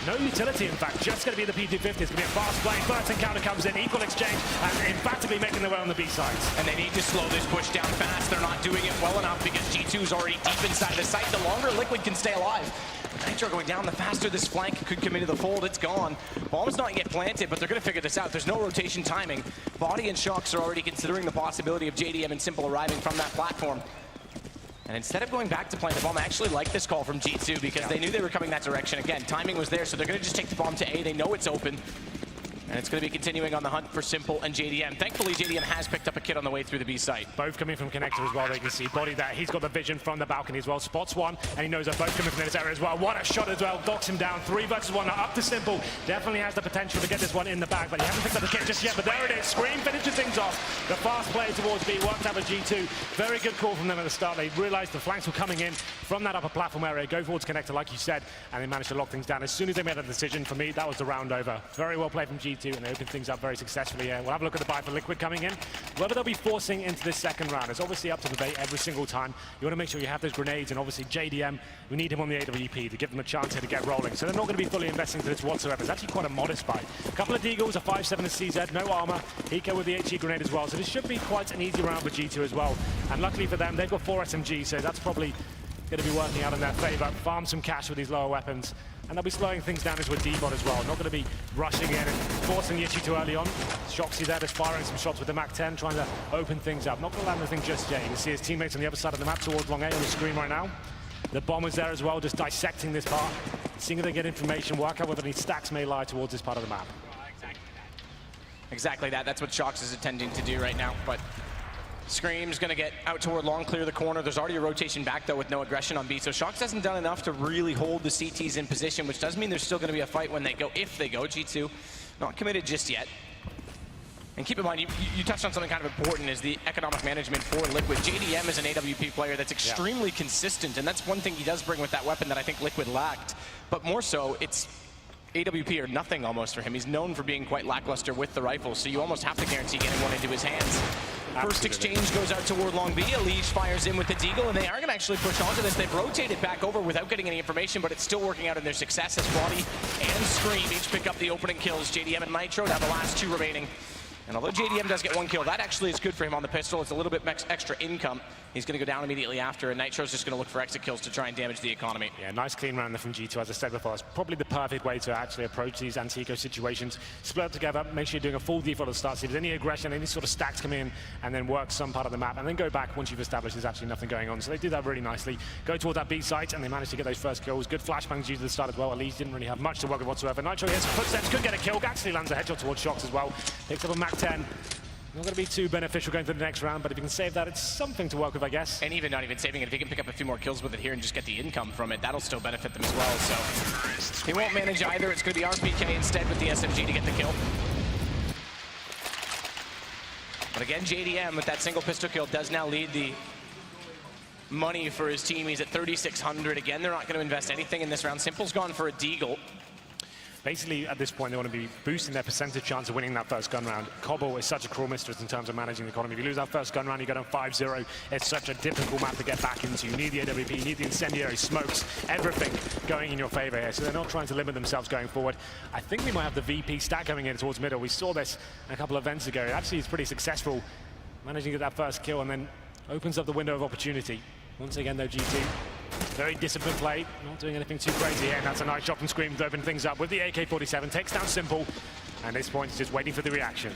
No utility, in fact, just going to be the P250. It's going to be a fast play. First encounter comes in, equal exchange, and emphatically making their way on the B sides. And they need to slow this push down fast. They're not doing it well enough because G2 is already deep inside the site. The longer Liquid can stay alive. Nitro going down, the faster this flank could come into the fold, it's gone. Bomb's not yet planted, but they're going to figure this out. There's no rotation timing. Body and Shox are already considering the possibility of JDM and Simple arriving from that platform. And instead of going back to plant the bomb, I actually like this call from G2 because they knew they were coming that direction. Again, timing was there, so they're going to just take the bomb to A. They know it's open. And it's going to be continuing on the hunt for Simple and JDM. Thankfully, JDM has picked up a kid on the way through the B site. Both coming from connector as well, they can see. Body there, he's got the vision from the balcony as well. Spots one, and he knows they're both coming from this area as well. What a shot as well, docks him down. 3 versus 1, up to Simple. Definitely has the potential to get this one in the bag, but he hasn't picked up the kid just yet. But there it is, Scream finishes things off. The fast play towards B, worked out with G2. Very good call from them at the start. They realized the flanks were coming in from that upper platform area. Go towards connector, like you said, and they managed to lock things down. As soon as they made that decision, for me, that was the round over. Very well played from G2, and they opened things up very successfully here. We'll have a look at the buy for Liquid coming in. Whether they'll be forcing into this second round is obviously up to debate every single time. You want to make sure you have those grenades, and obviously JDM, we need him on the AWP to give them a chance here to get rolling. So they're not going to be fully investing into this whatsoever. It's actually quite a modest buy. A couple of Deagles, a 5-7 as CZ, no armor. Hiko with the HE grenade as well. So this should be quite an easy round for G2 as well. And luckily for them, they've got 4 SMGs, so that's probably going to be working out in their favor. Farm some cash with these lower weapons. And they'll be slowing things down into a D-bot as well. Not going to be rushing in and forcing the issue too early on. Shoxy there just firing some shots with the MAC-10, trying to open things up. Not going to land anything just yet. You can see his teammates on the other side of the map towards Long A on the screen right now. The bomb is there as well, just dissecting this part, seeing if they get information, work out whether any stacks may lie towards this part of the map. Exactly that. That's what Shox is intending to do right now. But Scream's going to get out toward long, clear the corner. There's already a rotation back, though, with no aggression on B. So Shox hasn't done enough to really hold the CTs in position, which does mean there's still going to be a fight when they go, if they go. G2 not committed just yet. And keep in mind, you touched on something kind of important, is the economic management for Liquid. JDM is an AWP player that's extremely consistent, and that's one thing he does bring with that weapon that I think Liquid lacked. But more so, it's AWP or nothing almost for him. He's known for being quite lackluster with the rifle, so you almost have to guarantee getting one into his hands. First exchange goes out toward long B. Elige fires in with the Deagle, and they are going to actually push onto this. They've rotated back over without getting any information, but it's still working out in their success as Body and Scream each pick up the opening kills. JDM and Nitro now the last 2 remaining. And although JDM does get 1 kill, that actually is good for him on the pistol. It's a little bit extra income. He's going to go down immediately after, and Nitro's just going to look for exit kills to try and damage the economy. Yeah, nice clean round there from G2, as I said before. It's probably the perfect way to actually approach these anti-eco situations. Split up together, make sure you're doing a full default at the start. See if there's any aggression, any sort of stacks come in, and then work some part of the map, and then go back once you've established there's actually nothing going on. So they do that really nicely. Go toward that B site, and they manage to get those first kills. Good flashbangs due to the start as well. Elige didn't really have much to work with whatsoever. Nitro hits footsteps, could get a kill. Actually lands a headshot towards Shox as well. Picks up a MAC-10. Not going to be too beneficial going to the next round, but if you can save that, it's something to work with, I guess. And even not even saving it, if he can pick up a few more kills with it here and just get the income from it, that'll still benefit them as well. So he won't manage either. It's going to be RPK instead with the SMG to get the kill. But again, JDM with that single pistol kill does now lead the money for his team. He's at 3,600. Again, they're not going to invest anything in this round. Simple's gone for a Deagle. Basically, at this point, they want to be boosting their percentage chance of winning that first gun round. Cobble is such a cruel mistress in terms of managing the economy. If you lose that first gun round, you go down 5-0. It's such a difficult map to get back into. You need the AWP, you need the incendiary smokes, everything going in your favor here. So they're not trying to limit themselves going forward. I think we might have the VP stack going in towards middle. We saw this a couple of events ago. It actually is pretty successful, managing to get that first kill and then opens up the window of opportunity. Once again, though, G2. Very disciplined play, not doing anything too crazy here, and that's a nice shot from Scream to open things up with the AK-47, takes down Simple, and this point is just waiting for the reaction.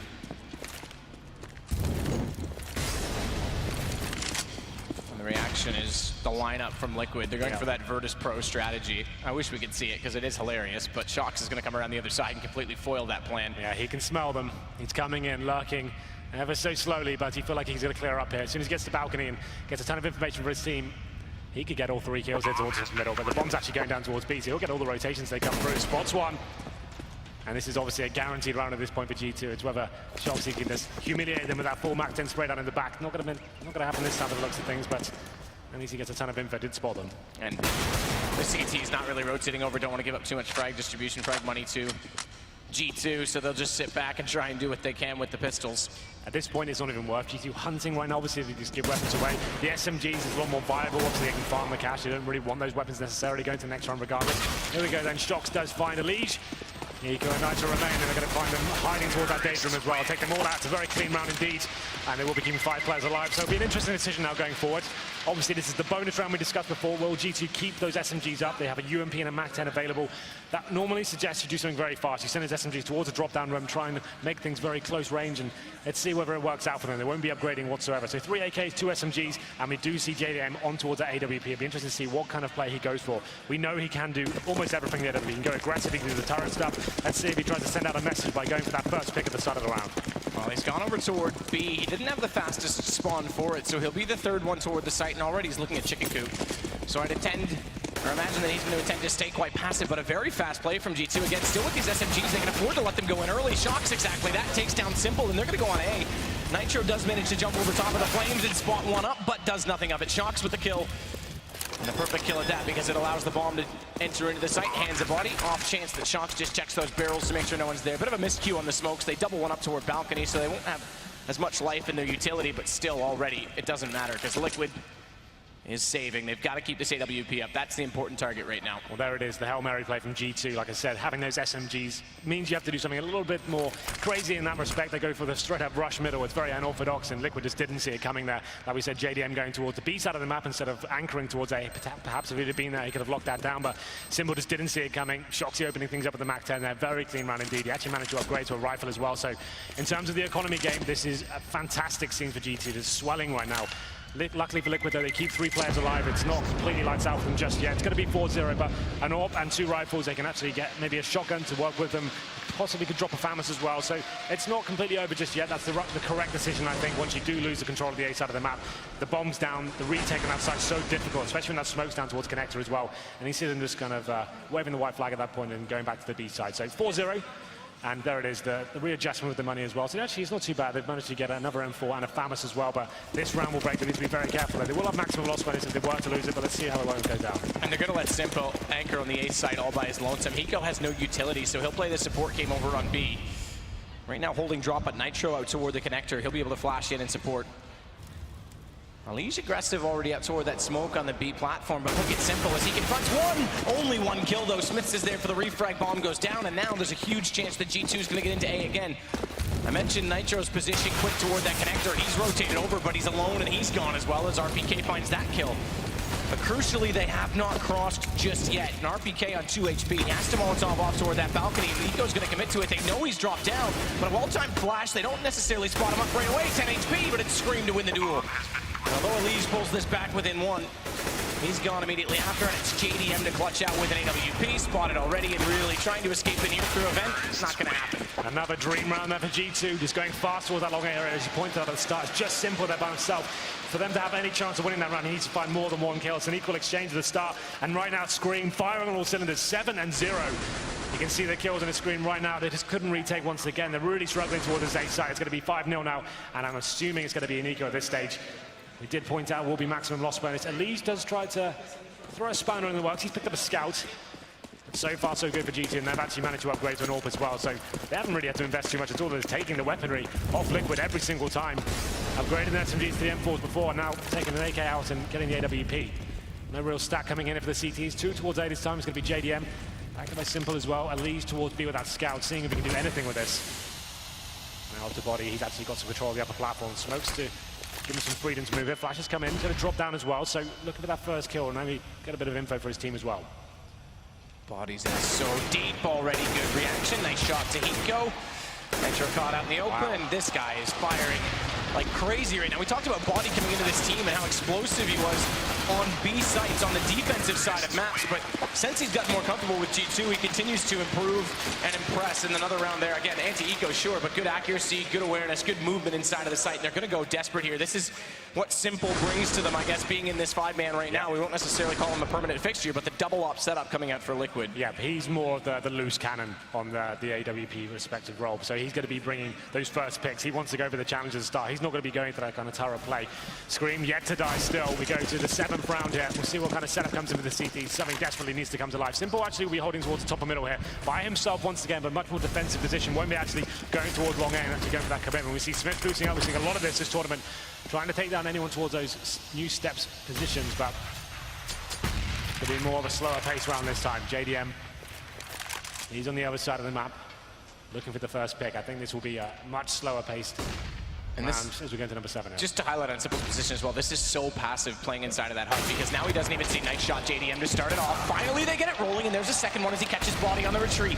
And the reaction is the lineup from Liquid. They're going for that Virtus Pro strategy. I wish we could see it because it is hilarious, but Shox is going to come around the other side and completely foil that plan. Yeah, he can smell them. He's coming in, lurking ever so slowly, but he feels like he's going to clear up here. As soon as he gets to the balcony and gets a ton of information for his team, he could get all 3 kills here towards his middle, but the bomb's actually going down towards B, so he'll get all the rotations they come through. Spots one. And this is obviously a guaranteed round at this point for G2. It's whether Shoxy can just humiliate them with that full MAC-10 spray down in the back. Not going to happen this time by the looks of things, but at least he gets a ton of info. Did spot them. And the CT's not really rotating over. Don't want to give up too much frag distribution, frag money to G2, so they'll just sit back and try and do what they can with the pistols. At this point, it's not even worth G2 hunting right now. Obviously, they just give weapons away. The SMGs is a lot more viable. Obviously, they can farm the cash. They don't really want those weapons necessarily going to the next round regardless. Here we go then. Shox does find a Liege. Nico and Nitro remain, and they're going to find them hiding towards that Daedrum as well. Take them all out. It's a very clean round indeed, and they will be keeping 5 players alive. So it'll be an interesting decision now going forward. Obviously, this is the bonus round we discussed before. Will G2 keep those SMGs up? They have a UMP and a MAC-10 available. That normally suggests you do something very fast. You send his SMGs towards a drop-down room, try and make things very close range, and let's see whether it works out for them. They won't be upgrading whatsoever. So 3 AKs, 2 SMGs, and we do see JDM on towards that AWP. It'll be interesting to see what kind of play he goes for. We know he can do almost everything the AWP. He can go aggressive, he can do the turret stuff. Let's see if he tries to send out a message by going for that first pick at the start of the round. Well, he's gone over toward B. He didn't have the fastest spawn for it, so he'll be the third one toward the site, and already he's looking at Chicken Coop. So I'd imagine that he's going to attempt to stay quite passive, but a very fast play from G2. Again, still with these SMGs, they can afford to let them go in early. Shox exactly that, takes down Simple, and they're going to go on A. Nitro does manage to jump over top of the flames and spot one up, but does nothing of it. Shox with the kill. And the perfect kill at that, because it allows the bomb to enter into the site, hands the body, off chance that Shox just checks those barrels to make sure no one's there. Bit of a miscue on the smokes. They double one up toward balcony, so they won't have as much life in their utility, but still already it doesn't matter, because Liquid is saving. They've got to keep this AWP up. That's the important target right now. Well, there it is, the Hail Mary play from G2. Like I said, having those SMGs means you have to do something a little bit more crazy in that respect. They go for the straight-up rush middle. It's very unorthodox, and Liquid just didn't see it coming there. Like we said, JDM going towards the B side of the map instead of anchoring towards A. Perhaps if it had been there, he could have locked that down, but Symbol just didn't see it coming. Shoxy opening things up with the MAC-10 there. Very clean run indeed. He actually managed to upgrade to a rifle as well. So in terms of the economy game, this is a fantastic scene for G2. It's swelling right now. Luckily for Liquid, though, they keep 3 players alive. It's not completely lights out for them just yet. It's going to be 4-0, but an AWP and 2 rifles, they can actually get maybe a shotgun to work with them. Possibly could drop a FAMAS as well. So it's not completely over just yet. That's the correct decision, I think, once you do lose the control of the A side of the map. The bomb's down, the retake on that side is so difficult, especially when that smoke's down towards connector as well. And you see them just kind of waving the white flag at that point and going back to the B side. So 4-0. And there it is, the readjustment with the money as well. So actually, it's not too bad. They've managed to get another M4 and a FAMAS as well. But this round will break. They need to be very careful. They will have maximum loss bonus if they were to lose it, but let's see how it goes down. And they're going to let Simple anchor on the A side all by his lonesome. Hiko has no utility, so he'll play the support game over on B. Right now, holding drop, but Nitro out toward the connector. He'll be able to flash in and support. He's aggressive already out toward that smoke on the B platform, but look at Simple as he confronts one. Only 1 kill, though. Smiths is there for the refrag. Bomb goes down, and now there's a huge chance that G2 is going to get into A again. I mentioned Nitro's position quick toward that connector. He's rotated over, but he's alone, and he's gone as well as RPK finds that kill. But crucially, they have not crossed just yet. An RPK on 2 HP. He has to Molotov off toward that balcony. Nico's going to commit to it. They know he's dropped down, but a well-timed flash. They don't necessarily spot him up right away. 10 HP, but it's Scream to win the duel. Although Elise pulls this back within 1, he's gone immediately after, and it's JDM to clutch out with an AWP, spotted already, and really trying to escape the near-through event. It's not going to happen. Another dream round there for G2, just going fast towards that long area, as you pointed out at the start. It's just Simple there by himself. For them to have any chance of winning that round, he needs to find more than 1 kill. It's an equal exchange at the start, and right now Scream firing on all cylinders, 7-0. You can see the kills on the screen right now. They just couldn't retake once again. They're really struggling toward this A side. It's going to be 5-0 now, and I'm assuming it's going to be an eco at this stage. We did point out will be maximum loss bonus. Elise does try to throw a spanner in the works. He's picked up a scout. But so far, so good for G2, and they've actually managed to upgrade to an AWP as well. So they haven't really had to invest too much at all. They're taking the weaponry off Liquid every single time. Upgrading their SMGs to the M4s before, now taking an AK out and getting the AWP. No real stack coming in for the CTs. 2 towards A this time. It's going to be JDM. Backed by Simple as well. Elise towards B with that scout, seeing if he can do anything with this. Now to body, he's actually got some control of the upper platform. Smokes to give him some freedom to move it. Flashes come in, he's going to drop down as well. So looking for that first kill, and maybe get a bit of info for his team as well. Bodies in so deep already. Good reaction. Nice shot to Hiko. Nitro caught out in the open, and this guy is firing like crazy right now. We talked about Body coming into this team and how explosive he was on B sites on the defensive side of maps, but since he's gotten more comfortable with G2, he continues to improve and impress. In another round there, again, anti-eco, sure, but good accuracy, good awareness, good movement inside of the site. They're going to go desperate here. This is what Simple brings to them, I guess, being in this 5-man right now. We won't necessarily call him a permanent fixture, but the double-up setup coming out for Liquid. Yeah, he's more the loose cannon on the AWP respective role, so he's going to be bringing those first picks. He wants to go for the challenge at the start. He's not going to be going for that kind of turret play. Scream yet to die still. We go to the 7 good round here. We'll see what kind of setup comes into the CT. Something desperately needs to come to life. Simple actually will be holding towards the top of middle here. By himself once again, but much more defensive position. Won't be actually going towards long A and actually going for that commitment. We see Smith boosting up. We're seeing a lot of this tournament, trying to take down anyone towards those new steps positions, but it'll be more of a slower pace round this time. JDM, he's on the other side of the map, looking for the first pick. I think this will be a much slower paced round as we go into number 7 now. Just to highlight on Simple's position as well, this is so passive playing inside of that hut because now he doesn't even see nice shot JDM to start it off. Finally they get it rolling, and there's a second one as he catches body on the retreat.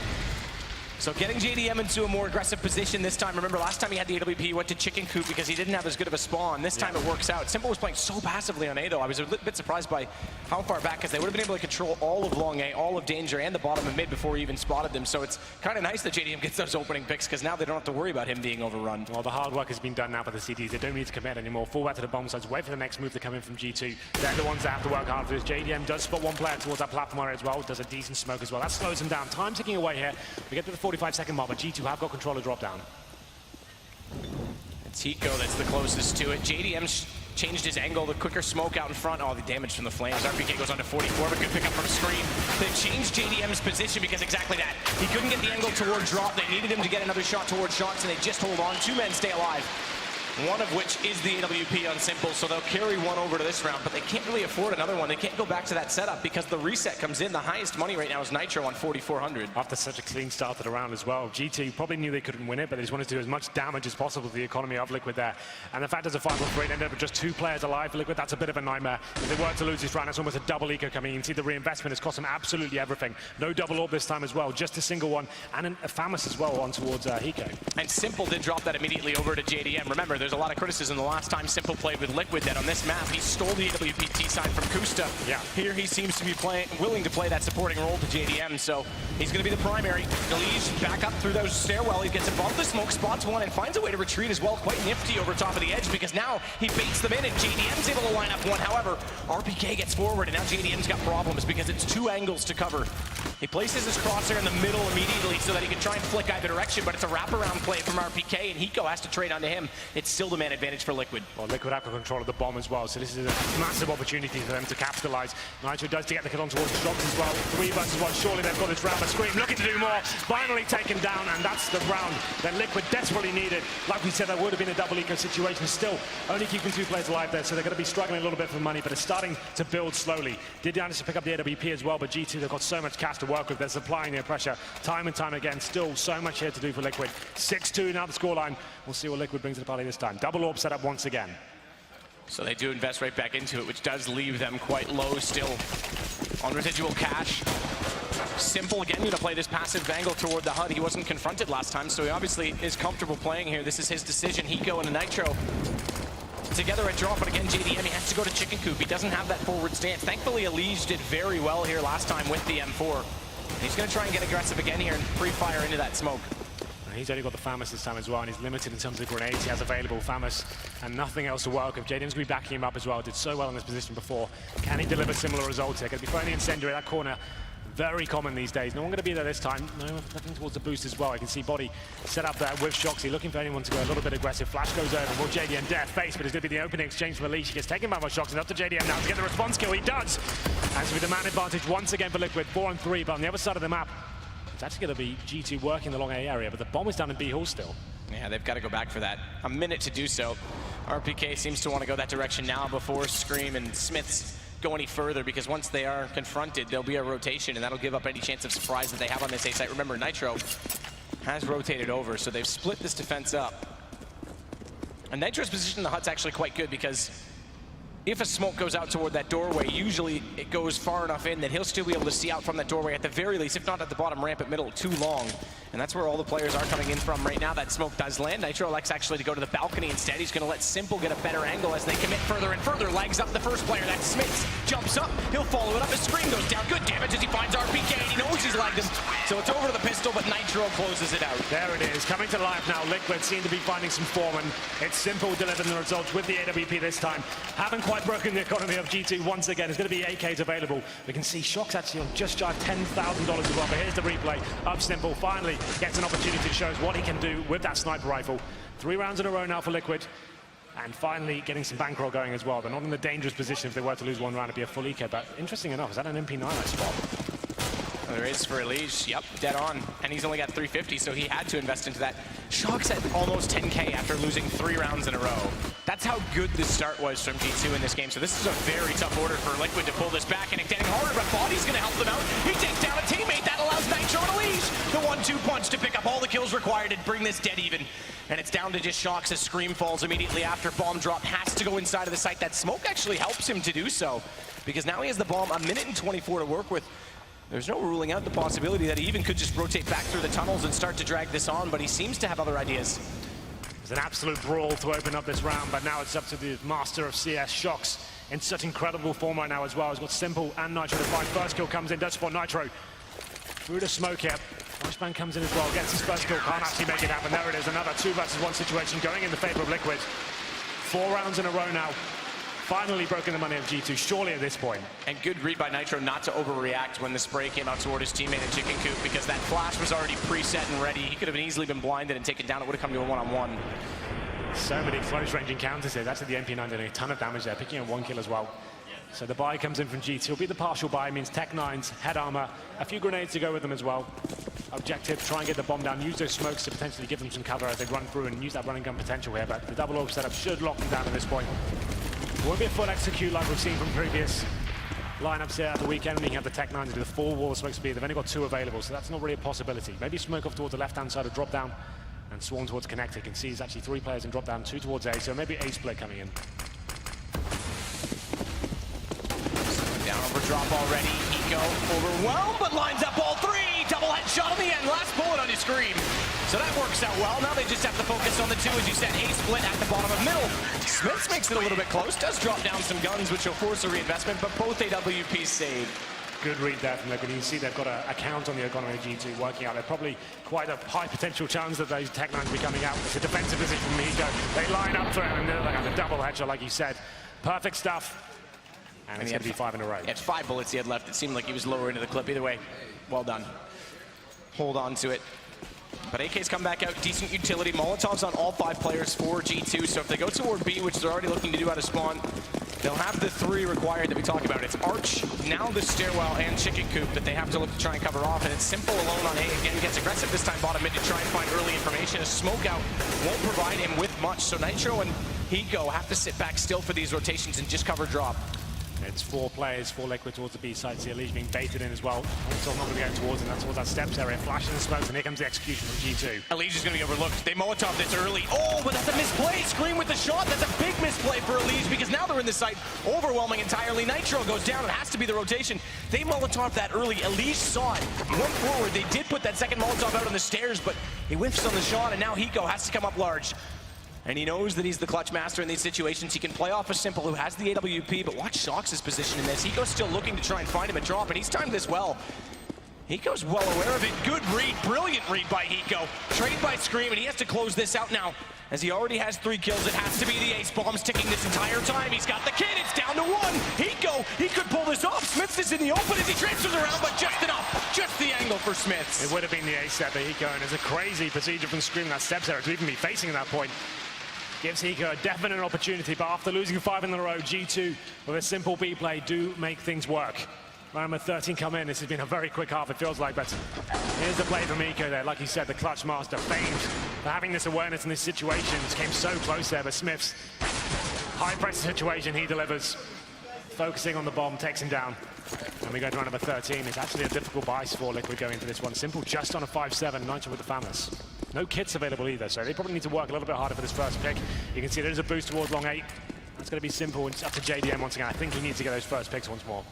So getting JDM into a more aggressive position this time. Remember, last time he had the AWP, he went to chicken coop because he didn't have as good of a spawn. This time it works out. Simple was playing so passively on A, though. I was a little bit surprised by how far back, because they would have been able to control all of long A, all of danger, and the bottom and mid before he even spotted them. So it's kind of nice that JDM gets those opening picks, because now they don't have to worry about him being overrun. Well, the hard work has been done now by the CTs. They don't need to commit anymore. Fall back to the bomb sides. Wait for the next move to come in from G2. They're the ones that have to work hard for this. JDM does spot one player towards that platform area as well. Does a decent smoke as well. That slows him down. Time ticking away here. We get to the 45-second mark, but G2 have got control of drop down. It's Hiko that's the closest to it. JDM's changed his angle, the quicker smoke out in front. Oh, the damage from the flames. RPK goes on to 44, but good pickup from Scream. They've changed JDM's position because exactly that. He couldn't get the angle toward drop. They needed him to get another shot towards shots, and they just hold on. 2 men stay alive. One of which is the AWP on Simple, so they'll carry one over to this round, but they can't really afford another one. They can't go back to that setup because the reset comes in. The highest money right now is Nitro on 4,400. After such a clean start to the round as well, G2 probably knew they couldn't win it, but they just wanted to do as much damage as possible to the economy of Liquid there. And the fact there's a 5-3 ended up with just 2 players alive for Liquid, that's a bit of a nightmare. If they were to lose this round, it's almost a double eco coming. You can see the reinvestment has cost them absolutely everything. No double orb this time as well, just a single one, and a Famous as well on towards Hiko. And Simple did drop that immediately over to JDM. Remember, there's a lot of criticism the last time Simple played with Liquid that on this map he stole the AWPT side from Kusta. Yeah. Here he seems to be willing to play that supporting role to JDM, so he's going to be the primary. Galise back up through those stairwell. He gets above the smoke, spots one, and finds a way to retreat as well. Quite nifty over top of the edge because now he baits them in and JDM's able to line up one. However, RPK gets forward and now JDM's got problems because it's 2 angles to cover. He places his crosshair in the middle immediately so that he can try and flick either direction, but it's a wraparound play from RPK, and Hiko has to trade onto him. It's still the man advantage for Liquid. Well, Liquid have got control of the bomb as well, so this is a massive opportunity for them to capitalize. Nitro does to get the kill on towards the shots as well. 3 versus 1, surely they've got this round, but Scream looking to do more. Finally taken down, and that's the round that Liquid desperately needed. Like we said, there would have been a double eco situation, still only keeping 2 players alive there, so they're going to be struggling a little bit for money, but it's starting to build slowly. Did manage to pick up the AWP as well, but G2, they've got so much cash to work with. They're supplying their pressure time and time again. Still so much here to do for Liquid. 6-2 now the scoreline. We'll see what Liquid brings to the party this time. Double orb set up once again. So they do invest right back into it, which does leave them quite low still on residual cash. Simple again, to play this passive angle toward the HUD. He wasn't confronted last time, so he obviously is comfortable playing here. This is his decision. Hiko and a Nitro together at drop, but again, JDM, he has to go to chicken coop. He doesn't have that forward stance. Thankfully, Elige did very well here last time with the M4. He's going to try and get aggressive again here and pre-fire into that smoke. He's only got the Famous this time as well, and he's limited in terms of grenades he has available. Famous and nothing else to work with. JDM's going to be backing him up as well. Did so well in this position before. Can he deliver similar results here? Going to be throwing the incendiary at that corner. Very common these days. No one going to be there this time. No, looking towards the boost as well. I can see Body set up there with Shoxy, looking for anyone to go a little bit aggressive. Flash goes over. Will JDM dare face, but it's going to be the opening exchange from Elige. He gets taken by Shoxy. Up to JDM now to get the response kill. He does. And so with the man advantage once again for Liquid. 4-3, but on the other side of the map, it's actually going to be G2 working the long A area, but the bomb is down in B Hall still. Yeah, they've got to go back for that. A minute to do so. RPK seems to want to go that direction now before Scream and Smiths go any further, because once they are confronted, there'll be a rotation, and that'll give up any chance of surprise that they have on this A site. Remember, Nitro has rotated over, so they've split this defense up. And Nitro's position in the hut's actually quite good, because if a smoke goes out toward that doorway, usually it goes far enough in that he'll still be able to see out from that doorway at the very least, if not at the bottom ramp at middle, too long. And that's where all the players are coming in from right now. That smoke does land. Nitro elects actually to go to the balcony instead. He's going to let Simple get a better angle as they commit further and further. Lags up the first player. That's Smiths. Jumps up. He'll follow it up. His Scream goes down. Good damage as he finds RPK, and he knows he's lagged him. So it's over to the pistol, but Nitro closes it out. There it is. Coming to life now. Liquid seem to be finding some form, and it's Simple delivering the results with the AWP this time. Haven't quite broken the economy of G2 once again. There's going to be AKs available. We can see Shox actually on just shy of $10,000 as well. But here's the replay of Simple. Finally gets an opportunity to show us what he can do with that sniper rifle. 3 rounds in a row now for Liquid. And finally getting some bankroll going as well. They're not in a dangerous position if they were to lose one round to be a full eco, but interesting enough, is that an MP9 spot? There is for Elige, yep, dead on. And he's only got 350, so he had to invest into that. Shock's at almost 10K after losing 3 rounds in a row. That's how good the start was from G2 in this game. So this is a very tough order for Liquid to pull this back, and it's getting harder, but Vods gonna help them out. He takes down a teammate, that allows Nitro and Elige the 1-2 punch to pick up all the kills required and bring this dead even. And it's down to just Shocks as Scream falls immediately after. Bomb drop has to go inside of the site. That smoke actually helps him to do so, because now he has the bomb 1 minute and 24 to work with. There's no ruling out the possibility that he even could just rotate back through the tunnels and start to drag this on, but he seems to have other ideas. It's an absolute brawl to open up this round, but now it's up to the master of CS, Shocks, in such incredible form right now as well. He's got Simple and Nitro to fight. First kill comes in, does spot Nitro. Through the smoke here. Flashbang comes in as well, gets his first kill, can't actually make it happen. There it is, another 2 versus 1 situation going in the favor of Liquid. 4 rounds in a row now. Finally broken the money of G2, surely at this point. And good read by Nitro not to overreact when the spray came out toward his teammate in Chicken Coop, because that flash was already preset and ready. He could have easily been blinded and taken down. It would have come to a one-on-one. So many close range encounters here. That's at the MP9 doing a ton of damage there, picking up 1 kill as well. So the buy comes in from G2. It'll be the partial buy, means Tech-9's head armor, a few grenades to go with them as well. Objective, try and get the bomb down, use those smokes to potentially give them some cover as they run through and use that running gun potential here, but the double orb setup should lock them down at this point. It won't be a full execute like we've seen from previous lineups here at the weekend when you have the Tech-9 to do the full wall of smoke speed. They've only got 2 available, so that's not really a possibility. Maybe smoke off towards the left-hand side of drop down and swarm towards connector. You can see it's actually 3 players in drop down, 2 towards A, so maybe A split coming in. Down over drop already. Eco overwhelmed, but lines up all 3. Double headshot on the end. Last bullet on his Scream. So that works out well. Now they just have to focus on the 2, as you said. A split at the bottom of middle. Smiths makes it a little bit close. Does drop down some guns, which will force a reinvestment, but both AWPs saved. Good read there from Liquid. You can see they've got a count on the economy of G2 working out. They're probably quite a high potential chance that those Tech-9s will be coming out. It's a defensive position from Eco. They line up for him, and they're like a double headshot, like you said. Perfect stuff. And it's going to be 5 in a row. He had 5 bullets he had left. It seemed like he was lower into the clip. Either way, well done. Hold on to it. But AK's come back out, decent utility. Molotov's on all 5 players for G2, so if they go toward B, which they're already looking to do out of spawn, they'll have the 3 required that we talked about. It's Arch, now the Stairwell, and Chicken Coop that they have to look to try and cover off, and it's Simple alone on A. Again, gets aggressive this time bottom mid to try and find early information. A smoke out won't provide him with much, so Nitro and Hiko have to sit back still for these rotations and just cover drop. It's 4 players, 4 Liquid towards the B side. See Elige being baited in as well. Also not going to go towards him. That's towards that steps area. Flashing the smokes, and here comes the execution from G2. Elige is going to be overlooked. They Molotov this early. Oh, but that's a misplay. Scream with the shot. That's a big misplay for Elige, because now they're in the site. Overwhelming entirely. Nitro goes down. It has to be the rotation. They Molotov that early. Elige saw it. He went forward. They did put that second Molotov out on the stairs, but he whiffs on the shot, and now Hiko has to come up large. And he knows that he's the clutch master in these situations. He can play off a Simple who has the AWP, but watch Shocks' position in this. Hiko's still looking to try and find him a drop, and he's timed this well. Hiko's well aware of it. Good read, brilliant read by Hiko. Trade by Scream, and he has to close this out now. As he already has 3 kills, it has to be the ace. Bombs ticking this entire time. He's got the kid, it's down to 1. Hiko, he could pull this off. Smiths is in the open as he transfers around, but just enough. Just the angle for Smiths. It would have been the ace set for Hiko, and it's a crazy procedure from Scream that steps there to even be facing at that point. Gives Hiko a definite opportunity, but after losing 5 in a row, G2 with a simple B play do make things work. Round number 13 come in. This has been a very quick half, it feels like, but here's the play from Hiko there. Like you said, the clutch master, famed for having this awareness in this situation. Came so close there, but Smith's high pressure situation, he delivers. Focusing on the bomb, takes him down. And we go to round number 13. It's actually a difficult buy for Liquid going into this one. Simple just on a 5-7, Nitro with the Famous. No kits available either, so they probably need to work a little bit harder for this first pick. You can see there's a boost towards long 8. That's going to be Simple, and it's up to JDM once again. I think he needs to get those first picks once more.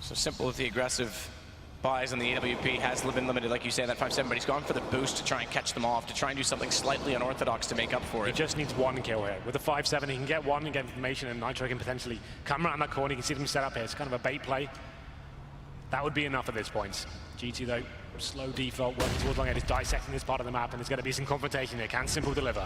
So Simple with the aggressive buys on the AWP has been limited, like you say, that 5-7, but he's gone for the boost to try and catch them off, to try and do something slightly unorthodox to make up for it. He just needs 1 kill here. With a 5-7, he can get 1 and get information, and Nitro can potentially come around that corner. You can see them set up here. It's kind of a bait play. That would be enough at this point. G2, though, slow default, working towards long 8, is dissecting this part of the map, and there's going to be some confrontation here. Can Simple deliver?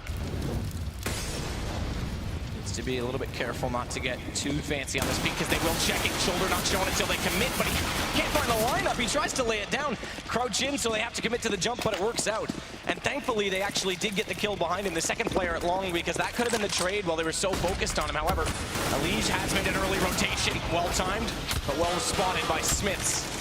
To be a little bit careful not to get too fancy on this peak, because they will check it. Shoulder not shown until they commit, but he can't find the lineup. He tries to lay it down, crouch in, so they have to commit to the jump, but it works out. And thankfully, they actually did get the kill behind him, the second player at long, because that could have been the trade while they were so focused on him. However, Elige has made an early rotation, well-timed, but well spotted by Smiths.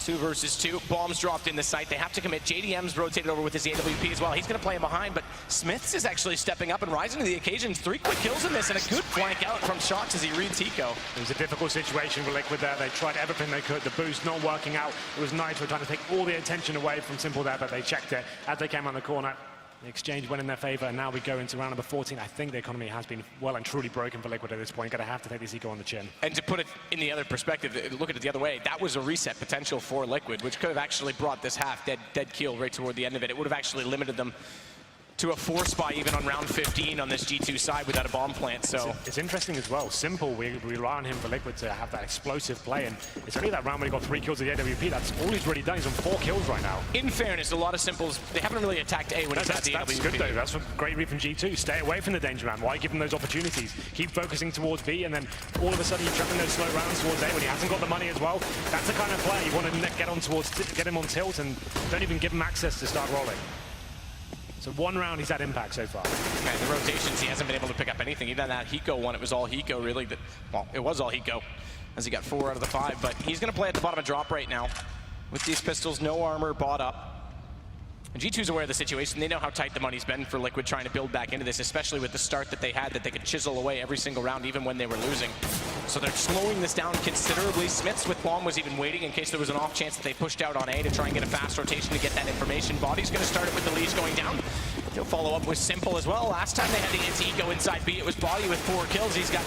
2 versus 2. Bombs dropped in the site. They have to commit. JDM's rotated over with his AWP as well. He's going to play him behind, but Smiths is actually stepping up and rising to the occasion. 3 quick kills in this and a good flank out from Shox as he reads Hiko. It was a difficult situation for Liquid there. They tried everything they could. The boost not working out. It was Nitro trying to take all the attention away from Simple there, but they checked it as they came on the corner. The exchange went in their favor, and now we go into round number 14. I think the economy has been well and truly broken for Liquid at this point. Going to have to take this Eco on the chin. And to put it in the other perspective, look at it the other way, that was a reset potential for Liquid, which could have actually brought this half dead kill right toward the end of it. It would have actually limited them to a 4 spot even on round 15 on this G2 side without a bomb plant. So it's interesting as well. Simple, we rely on him for Liquid to have that explosive play, and it's only that round when he got 3 kills with the AWP. That's all he's really done. He's on 4 kills right now. In fairness, a lot of Simples, they haven't really attacked A when he's had the AWP. That's good though. That's a great read from G2. Stay away from the danger round. Why give him those opportunities? Keep focusing towards B, and then all of a sudden you're trapping those slow rounds towards A when he hasn't got the money as well. That's the kind of play you want to get him on tilt, and don't even give him access to start rolling. So 1 round he's had impact so far. And the rotations, he hasn't been able to pick up anything. Even that Hiko one, it was all Hiko really. Well, it was all Hiko as he got 4 out of the 5, but he's going to play at the bottom of drop right now. With these pistols, no armor, bought up. And G2's aware of the situation. They know how tight the money's been for Liquid trying to build back into this, especially with the start that they had, that they could chisel away every single round, even when they were losing. So they're slowing this down considerably. Smiths with bomb was even waiting in case there was an off chance that they pushed out on A to try and get a fast rotation to get that information. Body's going to start it with the Elige going down. He'll follow up with Simple as well. Last time they had the anti-go inside B, it was Body with 4 kills. He's got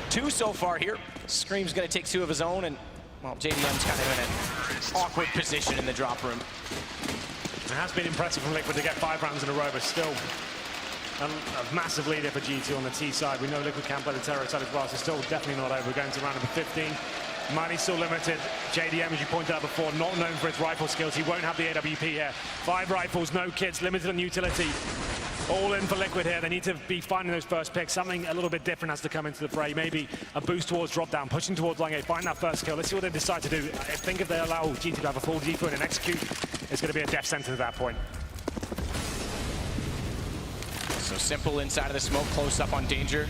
2 so far here. Scream's going to take 2 of his own, and, well, JDM's kind of in an awkward position in the drop room. It has been impressive from Liquid to get 5 rounds in a row, but still a massive leader for G2 on the T side. We know Liquid can play the Terror side as well, so still definitely not over. We're going to round number 15. Money's still limited. JDM, as you pointed out before, not known for his rifle skills. He won't have the AWP here. 5 rifles, no kits, limited on utility. All in for Liquid here. They need to be finding those first picks. Something a little bit different has to come into the fray. Maybe a boost towards drop down, pushing towards line A, find that first kill. Let's see what they decide to do. I think if they allow G2 to have a full G4 and execute, it's going to be a death sentence at that point. So Simple inside of the smoke, close up on Danger.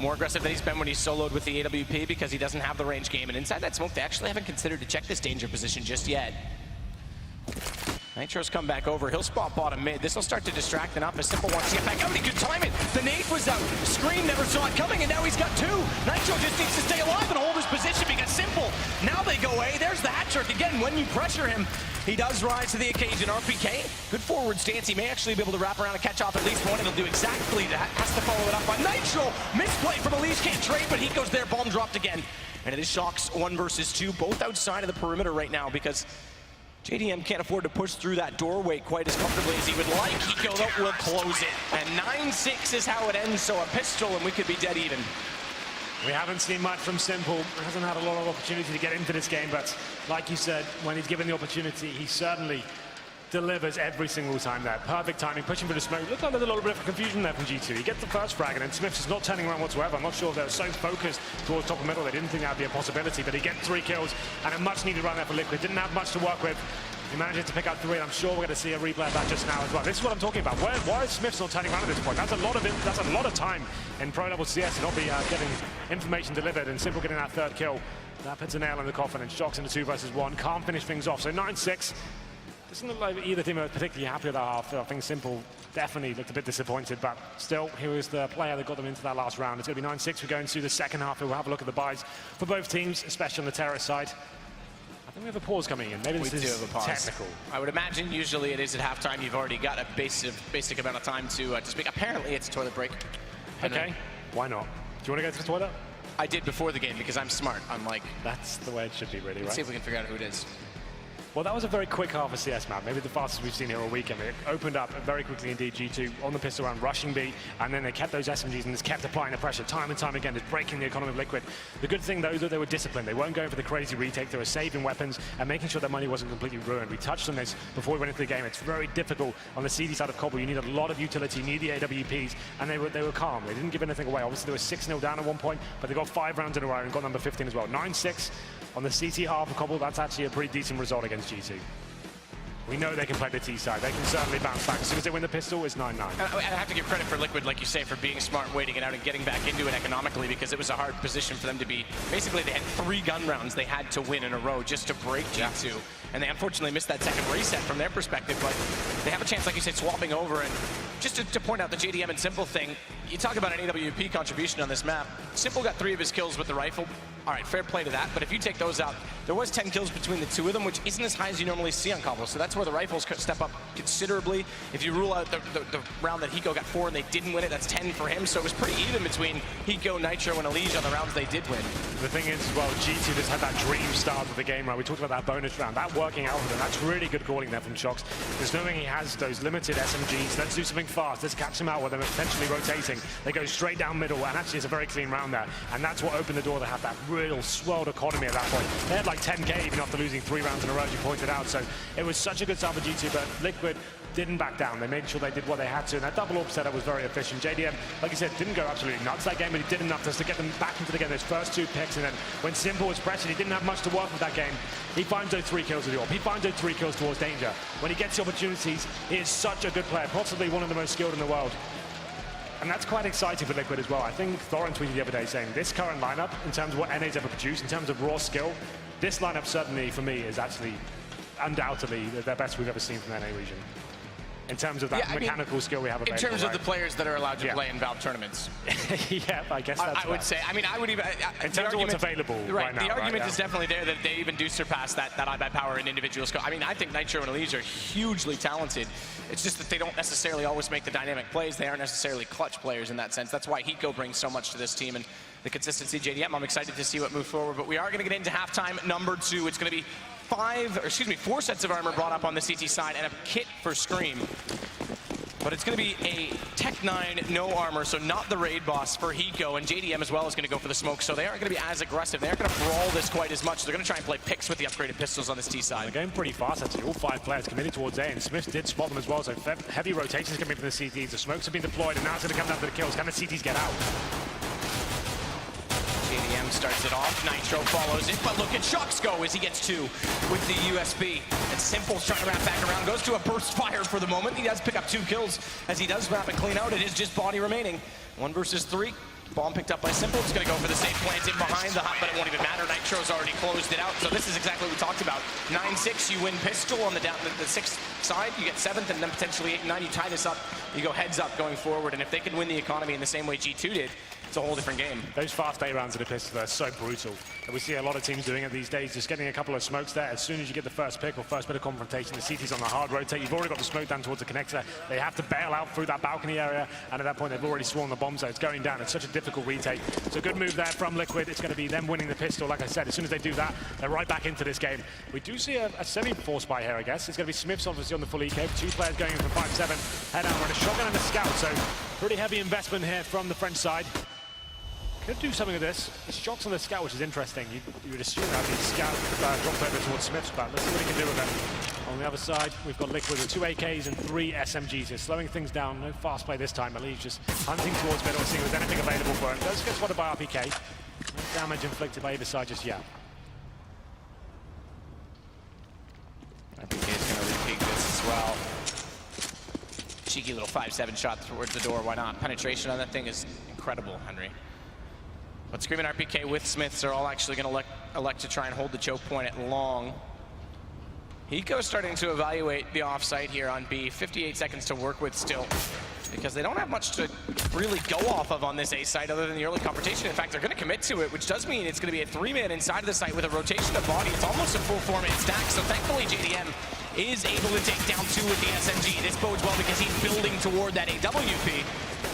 More aggressive than he's been when he's soloed with the AWP because he doesn't have the range game. And inside that smoke, they actually haven't considered to check this Danger position just yet. Nitro's come back over. He'll spot bottom mid. This will start to distract enough as Simple wants to get back out. He could time it. The nade was out. Scream never saw it coming, and now he's got 2. Nitro just needs to stay alive and hold his position because Simple. Now they go A. There's the hat trick. Again, when you pressure him, he does rise to the occasion. RPK, good forward stance. He may actually be able to wrap around and catch off at least one. It'll do exactly that. Has to follow it up by Nitro. Misplay from Elige. Can't trade, but he goes there. Bomb dropped again. And it is Shox 1 versus 2, both outside of the perimeter right now because JDM can't afford to push through that doorway quite as comfortably as he would like. Hiko though will close it. And 9-6 is how it ends, so a pistol and we could be dead even. We haven't seen much from Simple. He hasn't had a lot of opportunity to get into this game, but like you said, when he's given the opportunity, he certainly delivers every single time there. Perfect timing, pushing for the smoke. Looked like there's a little bit of confusion there from G2. He gets the first frag, and then Smiths is not turning around whatsoever. I'm not sure if they were so focused towards top and middle, they didn't think that would be a possibility, but he gets 3 kills, and a much-needed run there for Liquid. Didn't have much to work with. He manages to pick up 3, and I'm sure we're going to see a replay of that just now as well. This is what I'm talking about. Why is Smiths not turning around at this point? That's a lot of time in pro-level CS to not be getting information delivered, and Simple getting that 3rd kill. That puts a nail in the coffin, and Shox into 2 versus 1. Can't finish things off, so 9-6. Doesn't look like either team are particularly happy with that half. I think Simple definitely looked a bit disappointed, but still, he was the player that got them into that last round. It's going to be 9-6. We're going to the second half. We'll have a look at the buys for both teams, especially on the Terror side. I think we have a pause coming in. Maybe this is technical. I would imagine usually it is at halftime. You've already got a basic amount of time to speak. Apparently, it's a toilet break. Okay, why not? Do you want to go to the toilet? I did before the game because I'm smart. I'm like... That's the way it should be, really, right? Let's see if we can figure out who it is. Well, that was a very quick half of CS map, maybe the fastest we've seen here all weekend. It opened up very quickly indeed, G2 on the pistol round, rushing B, and then they kept those SMGs and just kept applying the pressure time and time again, just breaking the economy of Liquid. The good thing, though, is that they were disciplined. They weren't going for the crazy retake. They were saving weapons and making sure their money wasn't completely ruined. We touched on this before we went into the game. It's very difficult on the CD side of Cobble. You need a lot of utility, you need the AWPs, and they were calm. They didn't give anything away. Obviously, they were 6-0 down at one point, but they got 5 rounds in a row and got number 15 as well. 9-6 on the CT half of Cobble. That's actually a pretty decent result against G2. We know they can play the T side. They can certainly bounce back. As soon as they win the pistol, it's 9-9. I have to give credit for Liquid, like you say, for being smart, waiting it out and getting back into it economically, because it was a hard position for them to be. Basically, they had 3 gun rounds they had to win in a row just to break G2. And they unfortunately missed that second reset from their perspective, but they have a chance, like you said, swapping over. And just to point out the JDM and Simple thing, you talk about an AWP contribution on this map. Simple got 3 of his kills with the rifle. All right, fair play to that, but if you take those out, there was 10 kills between the 2 of them, which isn't as high as you normally see on Cobble, so that's where the rifles could step up considerably. If you rule out the round that Hiko got 4 and they didn't win it, that's 10 for him, so it was pretty even between Hiko, Nitro, and Elige on the rounds they did win. The thing is, well, G2 just had that dream start of the game, right? We talked about that bonus round, that working out for them. That's really good calling there from Shox. Just knowing he has those limited SMGs, let's do something fast, let's catch him out with them potentially rotating. They go straight down middle, and actually it's a very clean round there, and that's what opened the door to have that real swirled economy at that point. They had like 10k even after losing 3 rounds in a row, as you pointed out, so it was such a good start for G2, but Liquid didn't back down. They made sure they did what they had to, and that double AWP setup was very efficient. JDM, like you said, didn't go absolutely nuts that game, but he did enough just to get them back into the game, those first 2 picks, and then when Simple was pressured, he didn't have much to work with that game. He finds those 3 kills with the AWP. He finds those 3 kills towards danger. When he gets the opportunities, he is such a good player, possibly one of the most skilled in the world. And that's quite exciting for Liquid as well. I think Thorin tweeted the other day saying this current lineup, in terms of what NA's ever produced, in terms of raw skill, this lineup certainly, for me, is actually undoubtedly the best we've ever seen from the NA region. In terms of that mechanical skill we have available. In terms of the players that are allowed to play in Valve tournaments. Yeah, I guess that's I would say, I mean, I would even... in terms of what's available right now. The argument is definitely there that they even do surpass that iBuy power in individual skill. I mean, I think Nitro and Elige are hugely talented. It's just that they don't necessarily always make the dynamic plays. They aren't necessarily clutch players in that sense. That's why Hiko brings so much to this team. And the consistency, JDM, I'm excited to see what moves forward. But we are going to get into halftime number 2. It's going to be 4 sets of armor brought up on the CT side and a kit for Scream. But it's going to be a Tech 9 no armor, so not the raid boss for Hiko, and JDM as well is going to go for the smoke, so they aren't going to be as aggressive. They aren't going to brawl this quite as much. They're going to try and play picks with the upgraded pistols on this T side. They're going pretty fast, actually. All 5 players committed towards A, and Smith did spot them as well, so heavy rotations coming from the CTs. The smokes have been deployed, and now it's going to come down to the kills. Can the CTs get out? JDM starts it off, Nitro follows it, but look at Shox go as he gets 2 with the USB. And Simple's trying to wrap back around, goes to a burst fire for the moment. He does pick up 2 kills as he does wrap and clean out. It is just body remaining. 1 versus 3. Bomb picked up by Simple. It's going to go for the safe plant in behind the hut, but it won't even matter. Nitro's already closed it out. So this is exactly what we talked about. 9-6, you win pistol on the 6th side. You get 7th, and then potentially 8 and 9. You tie this up. You go heads up going forward. And if they can win the economy in the same way G2 did, it's a whole different game. Those fast 8 rounds of the pistol are so brutal. And we see a lot of teams doing it these days, just getting a couple of smokes there. As soon as you get the first pick or first bit of confrontation, the CT's on the hard rotate. You've already got the smoke down towards the connector. They have to bail out through that balcony area, and at that point, they've already sworn the bomb, so it's going down. It's such a difficult retake. So good move there from Liquid. It's going to be them winning the pistol. Like I said, as soon as they do that, they're right back into this game. We do see a semi-force buy here, I guess. It's going to be Smiths obviously on the full EK. 2 players going in for 5-7. Head out with a shotgun and a scout, so pretty heavy investment here from the French side. Could do something with this. The shots on the scout, which is interesting. You would assume that the scout dropped over towards Smith's, but let's see what he can do with it. On the other side, we've got Liquid with 2 AKs and 3 SMGs here, slowing things down. No fast play this time. Elige just hunting towards middle, seeing if there's anything available for him. Does get spotted by RPK. No damage inflicted by either side just yet. RPK is going to repeat this as well. Cheeky little 5-7 shot towards the door. Why not? Penetration on that thing is incredible, Henry. But Scream and RPK with Smiths are all actually going to elect to try and hold the choke point at long. Hiko's starting to evaluate the offsite here on B. 58 seconds to work with still, because they don't have much to really go off of on this A site other than the early confrontation. In fact, they're going to commit to it, which does mean it's going to be a 3-man inside of the site with a rotation of body. It's almost a full 4-man stack, so thankfully JDM is able to take down 2 with the SMG. This bodes well because he's building toward that AWP.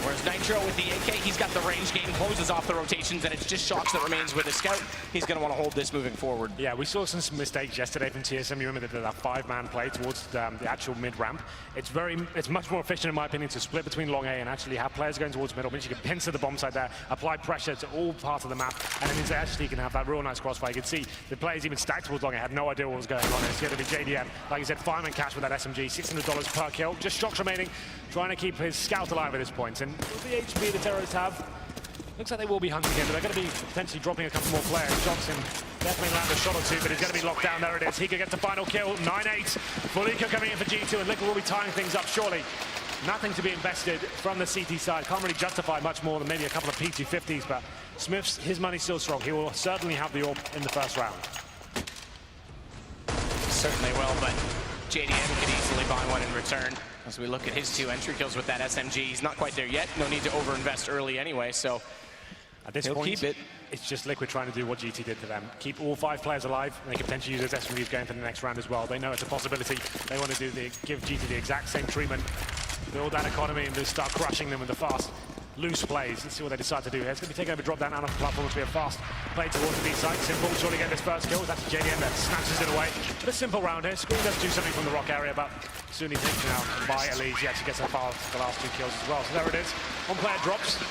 Whereas Nitro with the AK, he's got the range game, closes off the rotations, and it's just Shox that remains with the scout. He's going to want to hold this moving forward. Yeah, we saw some mistakes yesterday from TSM. You remember they did that 5-man play towards the actual mid-ramp. It's much more efficient, in my opinion, to split between long A and actually have players going towards middle, means you can pincer the bomb side there, apply pressure to all parts of the map, and it means they actually can have that real nice crossfire. You can see the players even stacked towards long A, had no idea what was going on. It's going to be JDM, like you said, fireman cash with that SMG, $600 per kill. Just Shox remaining, trying to keep his scout alive at this point. And with the HP the terrorists have, looks like they will be hunting again, but they're going to be potentially dropping a couple more players. Shox can definitely land a shot or two, but he's going to be locked down. There it is. He could get the final kill. 9-8. Fulika coming in for G2, and Liquid will be tying things up, surely. Nothing to be invested from the CT side. Can't really justify much more than maybe a couple of P250s, but Smith's, his money's still strong. He will certainly have the AWP in the first round. Certainly will, but JDM could easily buy one in return. As we look at his 2 entry kills with that SMG, he's not quite there yet. No need to overinvest early anyway, so at this point, keep it. It's just Liquid trying to do what GT did to them. Keep all 5 players alive, and they can potentially use those SMGs going for the next round as well. They know it's a possibility. They want to give GT the exact same treatment, build that economy, and just start crushing them with the fast, loose plays. Let's see what they decide to do here. It's going to be taking over drop down out of the platform to be a fast play towards the B side. Simple, surely get this first kill. That's JDM that snatches it away. But a simple round here. Scream does do something from the rock area, but soon he's taken out by Elise. He actually gets the last 2 kills as well. So there it is. One player drops.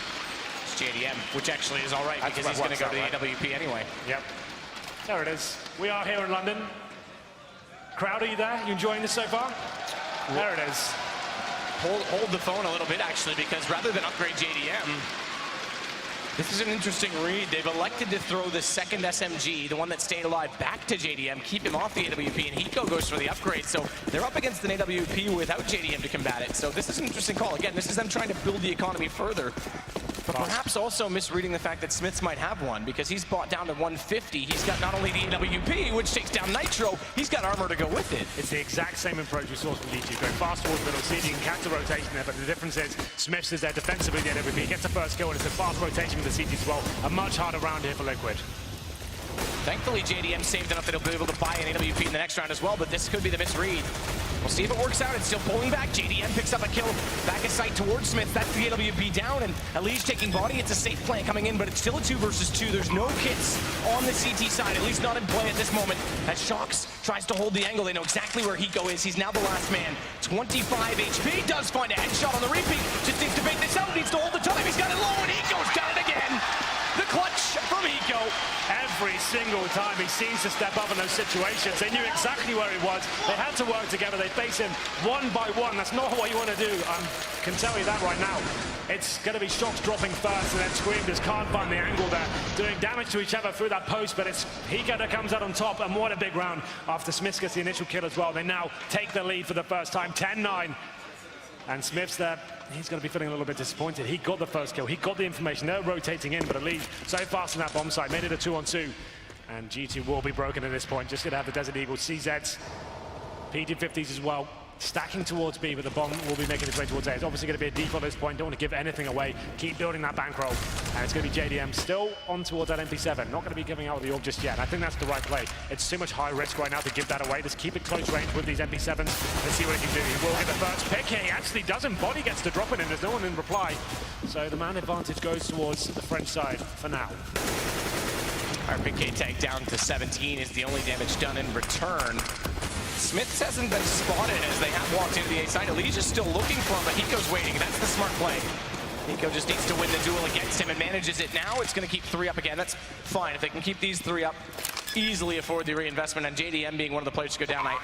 It's JDM, which actually is all right because he's going to go to the AWP anyway. Yep. There it is. We are here in London. Crowd, are you there? You enjoying this so far? There it is. Hold the phone a little bit, actually, because rather than upgrade JDM, this is an interesting read. They've elected to throw the second SMG, the one that stayed alive, back to JDM, keep him off the AWP, and Hiko goes for the upgrade. So they're up against an AWP without JDM to combat it. So this is an interesting call. Again, this is them trying to build the economy further. But perhaps also misreading the fact that Smiths might have one, because he's bought down to 150. He's got not only the AWP, which takes down Nitro, he's got armor to go with it. It's the exact same approach we saw from G2, going fast towards middle, see if you can catch the rotation there, but the difference is Smiths is there defensively, the AWP, he gets the first kill, and it's a fast rotation with the CT as well. A much harder round here for Liquid. Thankfully, JDM saved enough that he'll be able to buy an AWP in the next round as well, but this could be the misread. We'll see if it works out. It's still pulling back. JDM picks up a kill back of sight towards Smith. That's the AWP down, and Elige taking body. It's a safe plan coming in, but it's still a 2 versus 2. There's no kits on the CT side, at least not in play at this moment. As Shox tries to hold the angle, they know exactly where Hiko is. He's now the last man. 25 HP, does find a headshot on the repeat. Just needs to bait this out, needs to hold the time. He's got it low, and Hiko's got it again. The clutch from Hiko. Every single time he seems to step up in those situations. They knew exactly where he was. They had to work together. They face him one by one. That's not what you want to do. I can tell you that right now. It's going to be Shox dropping first, and then Scream just can't find the angle there, doing damage to each other through that post, but it's Hiko that comes out on top, and what a big round after Smith gets the initial kill as well. They now take the lead for the first time, 10-9. And Smith's there, he's going to be feeling a little bit disappointed. He got the first kill, he got the information. They're rotating in, but Elite so fast in that bomb site, made it a 2-on-2. And G2 will be broken at this point. Just going to have the Desert Eagles, CZs, P250s as well, stacking towards B, but the bomb will be making its way towards A. It's obviously going to be a default at this point. Don't want to give anything away. Keep building that bankroll. And it's going to be JDM still on towards that MP7. Not going to be giving out the orb just yet. I think that's the right play. It's too much high risk right now to give that away. Just keep it close range with these MP7s. Let's see what he can do. He will get the first pick here. He actually doesn't. Body gets to drop it in. There's no one in reply. So the man advantage goes towards the French side for now. Our PK tag down to 17 is the only damage done in return. Smiths hasn't been spotted as they have walked into the A side. Elige is still looking for him, but Hiko's waiting. That's the smart play. Hiko just needs to win the duel against him and manages it now. It's going to keep 3 up again. That's fine. If they can keep these 3 up, easily afford the reinvestment. And JDM being one of the players to go down, I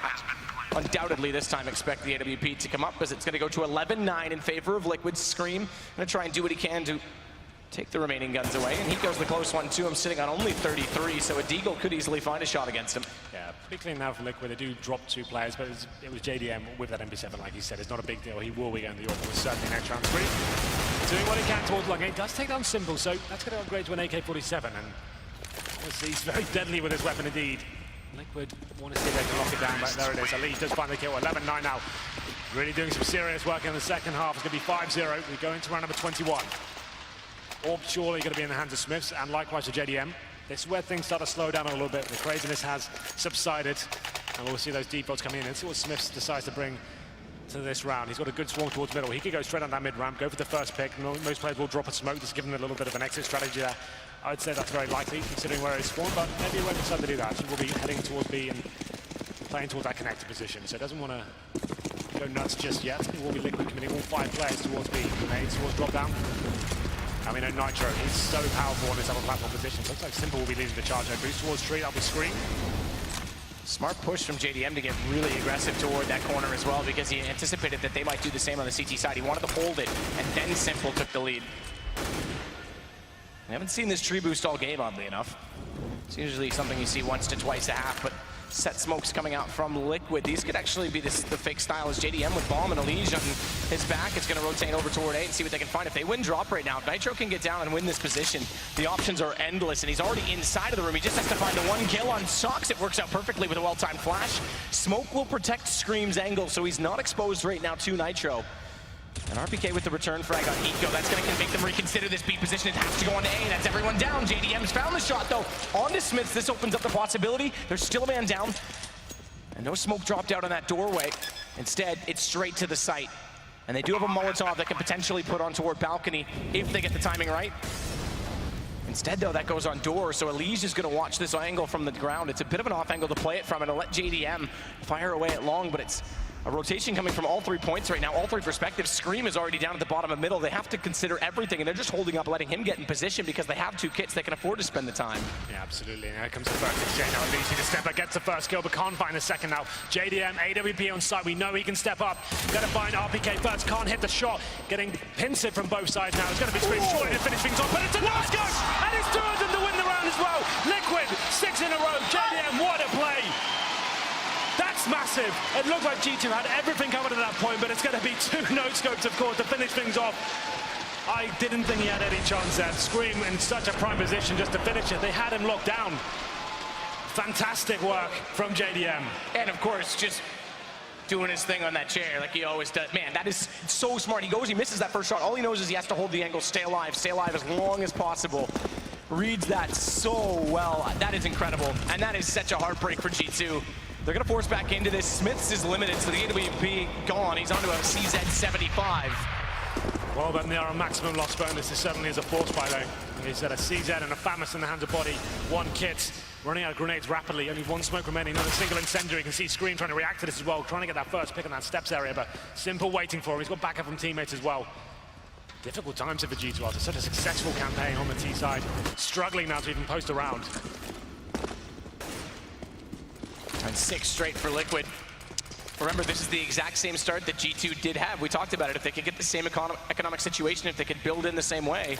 undoubtedly this time expect the AWP to come up, because it's going to go to 11-9 in favor of Liquid. Scream going to try and do what he can to take the remaining guns away, and Hiko's the close one too. I'm sitting on only 33, so a Deagle could easily find a shot against him. Yeah, pretty clean now for Liquid. They do drop 2 players, but it was JDM with that MP7, like he said. It's not a big deal. He will be going to the AWP certainly next round 3. Doing what he can towards long. He does take down Simple, so that's going to upgrade to an AK-47, and obviously he's very deadly with his weapon indeed. Liquid want to see if they can lock it down, but there it is. Elise does find the kill. 11-9 now. Really doing some serious work in the second half. It's going to be 5-0. We go into round number 21. Orb surely going to be in the hands of Smiths, and likewise to JDM. This is where things start to slow down a little bit. The craziness has subsided. And we'll see those deep Vods coming in. And see what Smith decides to bring to this round. He's got a good swarm towards middle. He could go straight on that mid ramp, go for the first pick. Most players will drop a smoke, just giving them a little bit of an exit strategy there. I would say that's very likely, considering where he's spawned, but maybe he won't decide to do that. He will be heading towards B and playing towards that connector position, so he doesn't want to go nuts just yet. It will be Liquid committing all 5 players towards B. Grenades towards drop down. And we know Nitro, he's so powerful on this upper platform position. So looks like Simple will be leading the charge. No boost towards Street, that'll be Scream. Smart push from JDM to get really aggressive toward that corner as well, because he anticipated that they might do the same on the CT side. He wanted to hold it, and then Simple took the lead. We haven't seen this tree boost all game, oddly enough. It's usually something you see once to twice a half, but set smokes coming out from Liquid. These could actually be the fake style as JDM with Bomb and Elige on his back. It's going to rotate over toward A and see what they can find. If they win drop right now, if Nitro can get down and win this position, the options are endless, and he's already inside of the room. He just has to find the 1 kill on Sox. It works out perfectly with a well-timed flash. Smoke will protect Scream's angle, so he's not exposed right now to Nitro. And RPK with the return frag on Eco. That's going to make them reconsider this B position. It has to go on to A. That's everyone down. JDM's found the shot, though. On to Smiths. This opens up the possibility. There's still a man down. And no smoke dropped out on that doorway. Instead, it's straight to the site. And they do have a Molotov that can potentially put on toward balcony if they get the timing right. Instead, though, that goes on door, so Elige is going to watch this angle from the ground. It's a bit of an off angle to play it from, and it'll let JDM fire away at long, but it's a rotation coming from all 3 points right now, all 3 perspectives. Scream is already down at the bottom of middle. They have to consider everything, and they're just holding up, letting him get in position because they have 2 kits. They can afford to spend the time. Yeah, absolutely. And here comes the first exchange now. Elige to step up, gets the first kill, but can't find the second now. JDM, AWP on site. We know he can step up. Got to find RPK first. Can't hit the shot. Getting pincered from both sides now. It's going to be Scream short to finish things off, but it's a nice go! And it's 2 of them to win the round as well. Liquid, 6 in a row. JDM, what a play! That's massive. It looked like G2 had everything covered at that point, but it's going to be 2 no-scopes, of course, to finish things off. I didn't think he had any chance there. Scream in such a prime position just to finish it. They had him locked down. Fantastic work from JDM. And, of course, just doing his thing on that chair like he always does. Man, that is so smart. He goes, he misses that first shot. All he knows is he has to hold the angle, stay alive as long as possible. Reads that so well. That is incredible. And that is such a heartbreak for G2. They're going to force back into this. Smiths is limited, so the AWP gone. He's onto a CZ75. Well, then there are maximum loss bonus. This certainly is a force buy, though. He's got a CZ and a FAMAS in the hands of Body. 1 kit, running out of grenades rapidly. Only 1 smoke remaining, not a single incendiary. You can see Scream trying to react to this as well, trying to get that first pick on that steps area, but Simple waiting for him. He's got backup from teammates as well. Difficult times for G2 after such a successful campaign on the T side. Struggling now to even post a round. And 6 straight for Liquid. Remember, this is the exact same start that G2 did have. We talked about it. If they could get the same economic situation, if they could build in the same way,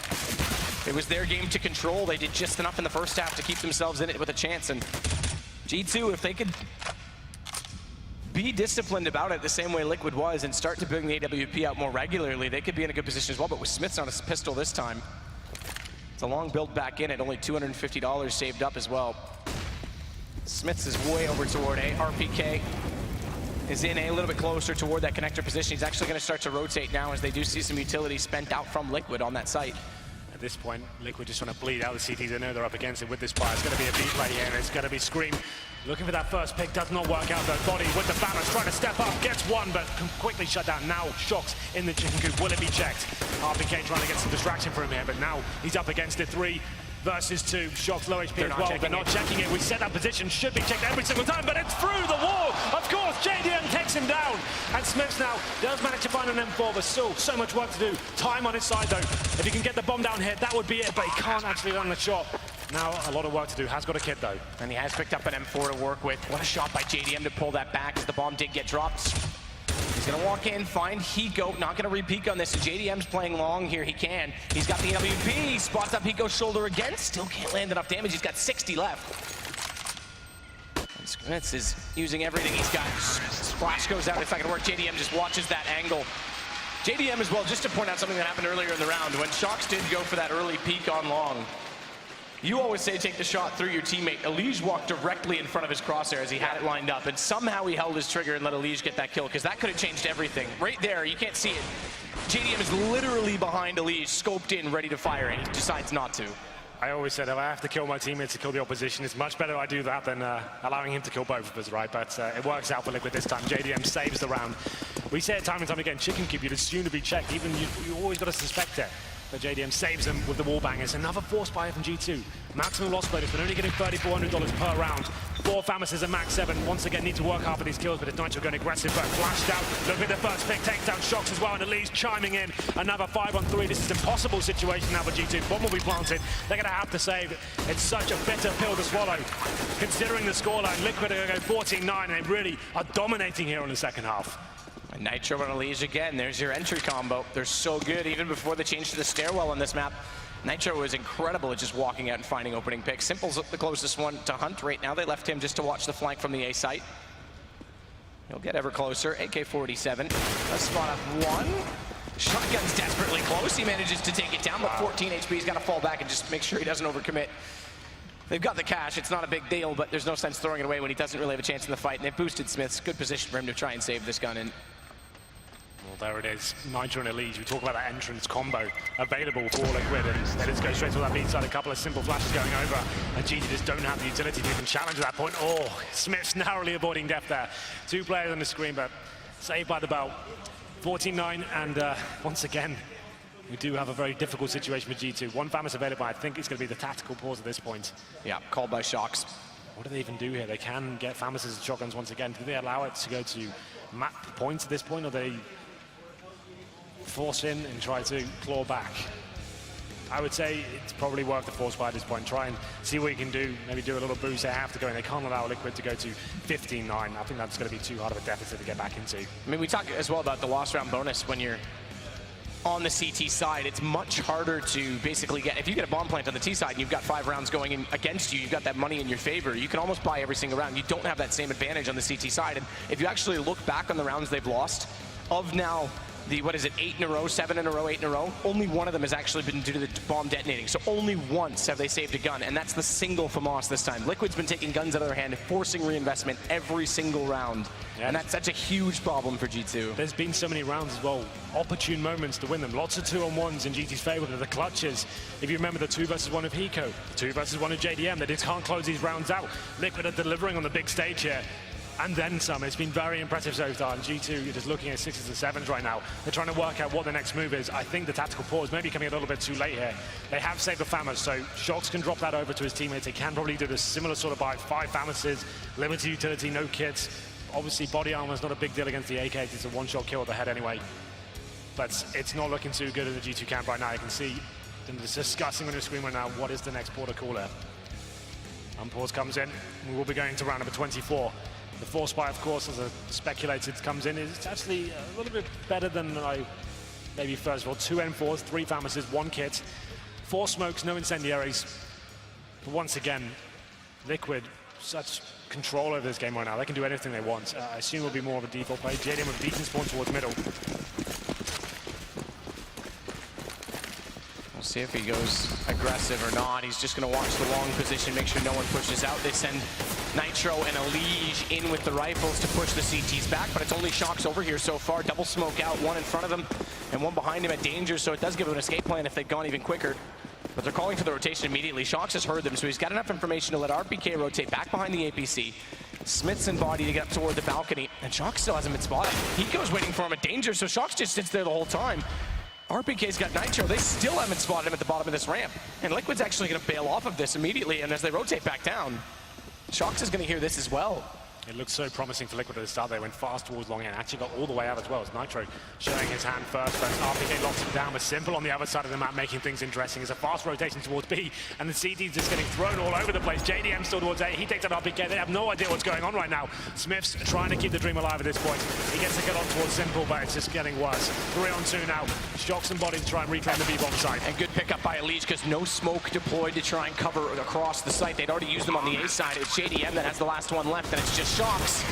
it was their game to control. They did just enough in the first half to keep themselves in it with a chance. And G2, if they could be disciplined about it the same way Liquid was and start to bring the AWP out more regularly, they could be in a good position as well. But with Smiths on his pistol this time, it's a long build back in at only $250 saved up as well. Smiths is way over toward A. RPK is in A little bit closer toward that connector position. He's actually going to start to rotate now as they do see some utility spent out from Liquid on that site. At this point, Liquid just want to bleed out the CTs. They know they're up against it with this fire. It's going to be a B play here, and it's going to be Scream. Looking for that first pick, does not work out though. Body with the FAMAS trying to step up, gets 1, but can quickly shut down. Now, Shocks in the chicken coop. Will it be checked? RPK trying to get some distraction for him here, but now he's up against it. 3 versus 2. Shocks low HP as well. They're not checking it. We set that position, should be checked every single time, but it's through the wall. Of course, JDM takes him down. And Smiths now does manage to find an M4, but still so much work to do. Time on his side though. If he can get the bomb down here, that would be it, but he can't actually land the shot. Now a lot of work to do. Has got a kit though. And he has picked up an M4 to work with. What a shot by JDM to pull that back as the bomb did get dropped. He's going to walk in, find Hiko, not going to re-peek on this. So JDM's playing long here. He can. He's got the AWP, spots up Hiko's shoulder again. Still can't land enough damage. He's got 60 left. And Smiths is using everything he's got. Splash goes out. It's not going to work. JDM just watches that angle. JDM as well, just to point out something that happened earlier in the round. When Shocks did go for that early peek on long, you always say take the shot through your teammate. Elige walked directly in front of his crosshair as he had it lined up, and somehow he held his trigger and let Elige get that kill, because that could have changed everything. Right there, you can't see it. JDM is literally behind Elige, scoped in, ready to fire, and he decides not to. I always said if I have to kill my teammates to kill the opposition, it's much better I do that than allowing him to kill both of us, right? But it works out for Liquid this time. JDM saves the round. We say it time and time again, chicken cube, you'd assume to be checked. Even you always got to suspect it. But JDM saves them with the wall bangers. Another force buy from G2. Maximum loss bonus, but only getting $3,400 per round. 4 Famises and max 7. Once again, need to work hard for these kills, but it's Nitro going aggressive, but flashed out. Look at the first pick, takes down Shocks as well, and Elise chiming in. Another 5-on-3. This is an impossible situation now for G2. Bomb will be planted. They're going to have to save. It's such a bitter pill to swallow. Considering the scoreline, Liquid are going to go 14-9, and they really are dominating here in the second half. And Nitro and Elise again, there's your entry combo. They're so good, even before the change to the stairwell on this map. Nitro was incredible at just walking out and finding opening picks. Simple's the closest one to Hunt right now. They left him just to watch the flank from the A site. He'll get ever closer. AK-47, let's spot up one. Shotgun's desperately close. He manages to take it down, but 14 HP. He's got to fall back and just make sure he doesn't overcommit. They've got the cash. It's not a big deal, but there's no sense throwing it away when he doesn't really have a chance in the fight. And they've boosted Smiths. Good position for him to try and save this gun in. Well, there it is. Nitro and Elise. We talk about that entrance combo available for Liquid, and they just go straight to that B side. A couple of simple flashes going over, and GT just don't have the utility to even challenge at that point. Oh, Smith's narrowly avoiding death there. 2 players on the screen, but saved by the belt. 14-9, and once again, we do have a very difficult situation with G2. 1 Famis available. I think it's going to be the tactical pause at this point. Yeah, called by Shocks. What do they even do here? They can get Famises and shotguns once again. Do they allow it to go to map points at this point, or they force in and try to claw back? I would say it's probably worth the force buy at this point. Try and see what you can do. Maybe do a little boost. They have to go, and they can't allow Liquid to go to 15-9. I think that's going to be too hard of a deficit to get back into. I mean, we talk as well about the lost round bonus when you're on the CT side. It's much harder to basically get, if you get a bomb plant on the T side and you've got 5 rounds going in against you, you've got that money in your favor, you can almost buy every single round. You don't have that same advantage on the CT side. And if you actually look back on the rounds they've lost, of now the, what is it, 8 in a row, 7 in a row, 8 in a row, only one of them has actually been due to the bomb detonating. So only once have they saved a gun, and that's the single FAMAS this time. Liquid's been taking guns out of their hand and forcing reinvestment every single round. Yeah. And that's such a huge problem for G2. There's been so many rounds as well, opportune moments to win them. Lots of 2-on-1s in GT's favor, the clutches. If you remember the 2 versus 1 of Hiko, 2 versus 1 of JDM, they just can't close these rounds out. Liquid are delivering on the big stage here. And then some. It's been very impressive so far. And G2, you're just looking at 6s and 7s right now. They're trying to work out what the next move is. I think the tactical pause may be coming a little bit too late here. They have saved the Famas, so Shocks can drop that over to his teammates. He can probably do the similar sort of buy. 5 Famases, limited utility, no kits. Obviously, body armor is not a big deal against the AKs. It's a one-shot kill at the head anyway. But it's not looking too good in the G2 camp right now. You can see them discussing on your screen right now what is the next port of call here. Unpause comes in. We will be going to round number 24. The force buy, of course, as I speculated, comes in. It's actually a little bit better than I maybe first of all. 2 M4s, 3 Famises, 1 kit, 4 smokes, no incendiaries. But once again, Liquid, such control over this game right now. They can do anything they want. I assume it will be more of a default play. JDM with decent spawn towards middle. We'll see if he goes aggressive or not. He's just going to watch the long position, make sure no one pushes out. They send Nitro and Elige in with the rifles to push the CTs back, but it's only Shocks over here so far. Double smoke out, 1 in front of them and 1 behind him at danger, so it does give him an escape plan if they'd gone even quicker. But they're calling for the rotation immediately. Shocks has heard them, so he's got enough information to let RPK rotate back behind the APC. Smith's in body to get up toward the balcony, and Shocks still hasn't been spotted. Hiko's waiting for him at danger, so Shocks just sits there the whole time. RPK's got Nitro. They still haven't spotted him at the bottom of this ramp. And Liquid's actually going to bail off of this immediately, and as they rotate back down, Shocks is going to hear this as well. It looked so promising for Liquid at the start. They went fast towards long end, actually got all the way out as well as Nitro showing his hand first, but RPK locks him down with Simple on the other side of the map, making things interesting. It's a fast rotation towards B, and the CT's just getting thrown all over the place. JDM still towards A. He takes out RPK. They have no idea what's going on right now. Smith's trying to keep the dream alive at this point. He gets a kill on towards Simple, but it's just getting worse. 3-on-2 now. Shocks and Body to try and reclaim the B-bomb site. And good pickup by Elige, because no smoke deployed to try and cover across the site. They'd already used them on the A side. It's JDM that has the last one left, and it's just Shocks.